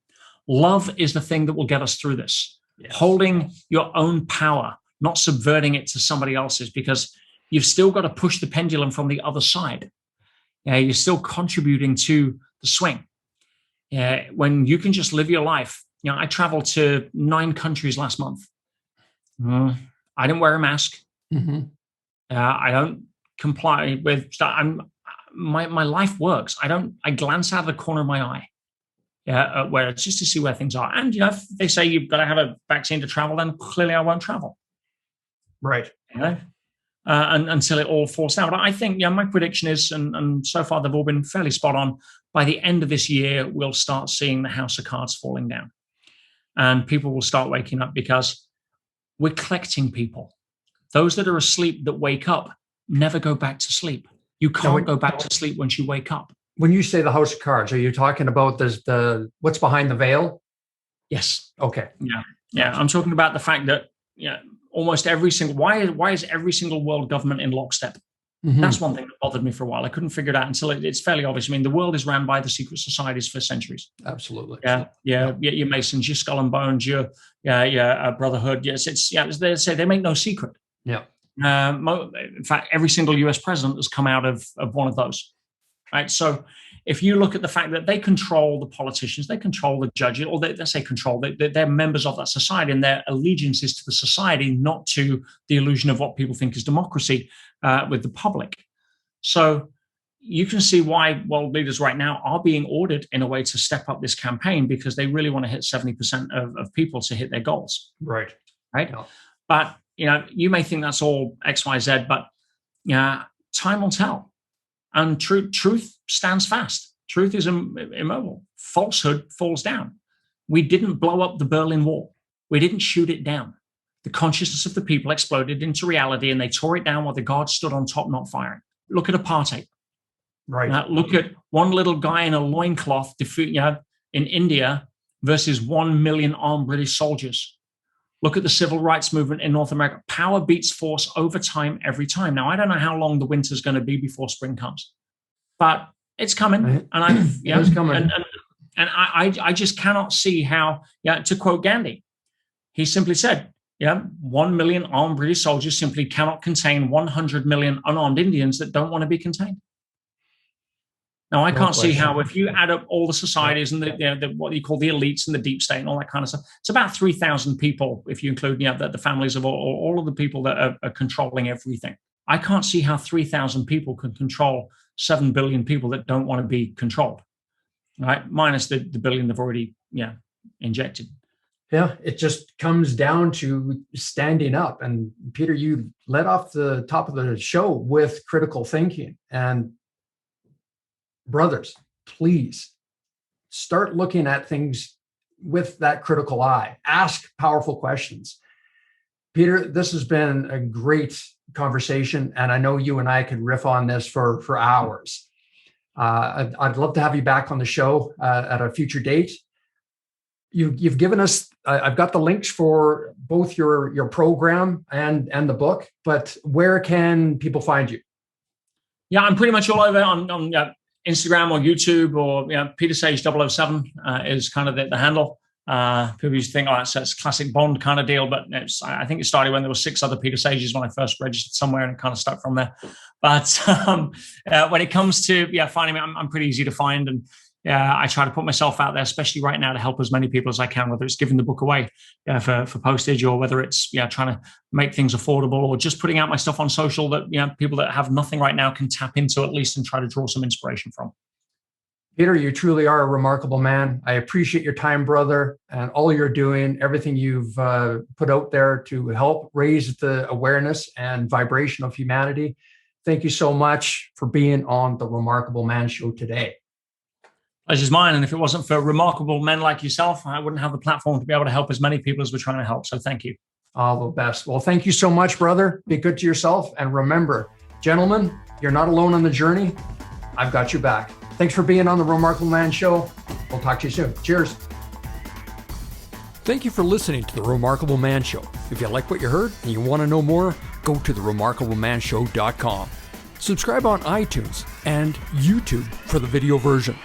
Love is the thing that will get us through this. Yes. Holding your own power, not subverting it to somebody else's, because you've still got to push the pendulum from the other side. You're still contributing to the swing. When you can just live your life. I traveled to 9 countries last month. I didn't wear a mask. I don't comply with stuff. My life works. I glance out of the corner of my eye. Where it's just to see where things are. And if they say you've got to have a vaccine to travel, then clearly I won't travel. Right. And until it all falls down. But I think, my prediction is, and so far they've all been fairly spot on, by the end of this year, we'll start seeing the house of cards falling down. And people will start waking up, because we're collecting people. Those that are asleep that wake up never go back to sleep. You can't go back to sleep once you wake up. When you say the house of cards, are you talking about what's behind the veil? Yes. Okay. Yeah. I'm talking about the fact that almost every single why is every single world government in lockstep? Mm-hmm. That's one thing that bothered me for a while. I couldn't figure it out until it's fairly obvious. I mean, the world is ran by the secret societies for centuries. Absolutely. Yeah. Your Masons, your Skull and Bones, your Brotherhood. Yes, they say they make no secret. Yeah. In fact, every single US president has come out of one of those. Right. So if you look at the fact that they control the politicians, they control the judges, or they say control, they're members of that society, and their allegiance is to the society, not to the illusion of what people think is democracy with the public. So you can see why world leaders right now are being ordered in a way to step up this campaign, because they really want to hit 70% of people to hit their goals. Right. Yeah. But, you may think that's all X, Y, Z, but time will tell. And truth stands fast. Truth is immobile. Falsehood falls down. We didn't blow up the Berlin Wall. We didn't shoot it down. The consciousness of the people exploded into reality, and they tore it down while the guards stood on top, not firing. Look at apartheid. Right. Look at one little guy in a loincloth in India versus 1 million armed British soldiers. Look at the civil rights movement in North America. Power beats force over time, every time. Now, I don't know how long the winter's going to be before spring comes, but it's coming. And it's coming. And I just cannot see how, to quote Gandhi, he simply said, 1 million armed British soldiers simply cannot contain 100 million unarmed Indians that don't want to be contained. Now, I can't see how, if you add up all the societies and the what you call the elites and the deep state and all that kind of stuff, it's about 3,000 people, if you include the families of all of the people that are controlling everything. I can't see how 3,000 people can control 7 billion people that don't want to be controlled, right? Minus the billion they've already injected. Yeah, it just comes down to standing up. And Peter, you led off the top of the show with critical thinking. And brothers, please start looking at things with that critical eye. Ask powerful questions. Peter, this has been a great conversation, and I know you and I could riff on this for hours. I'd love to have you back on the show at a future date. You've given us, I've got the links for both your program and the book, but where can people find you? Yeah, I'm pretty much all over on Instagram or YouTube, or Peter Sage 007 is kind of the handle. People used to think, it's classic Bond kind of deal, but I think it started when there were 6 other Peter Sages when I first registered somewhere, and it kind of stuck from there. But when it comes to finding me, I'm pretty easy to find, and I try to put myself out there, especially right now, to help as many people as I can, whether it's giving the book away for postage, or whether it's trying to make things affordable, or just putting out my stuff on social that people that have nothing right now can tap into at least and try to draw some inspiration from. Peter, you truly are a remarkable man. I appreciate your time, brother, and all you're doing, everything you've put out there to help raise the awareness and vibration of humanity. Thank you so much for being on the Remarkable Man Show today. Pleasure's mine. And if it wasn't for remarkable men like yourself, I wouldn't have the platform to be able to help as many people as we're trying to help. So thank you. All the best. Well, thank you so much, brother. Be good to yourself. And remember, gentlemen, you're not alone on the journey. I've got your back. Thanks for being on the Remarkable Man Show. We'll talk to you soon. Cheers. Thank you for listening to the Remarkable Man Show. If you like what you heard and you want to know more, go to theremarkablemanshow.com. Subscribe on iTunes and YouTube for the video version.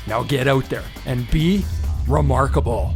Now get out there and be remarkable.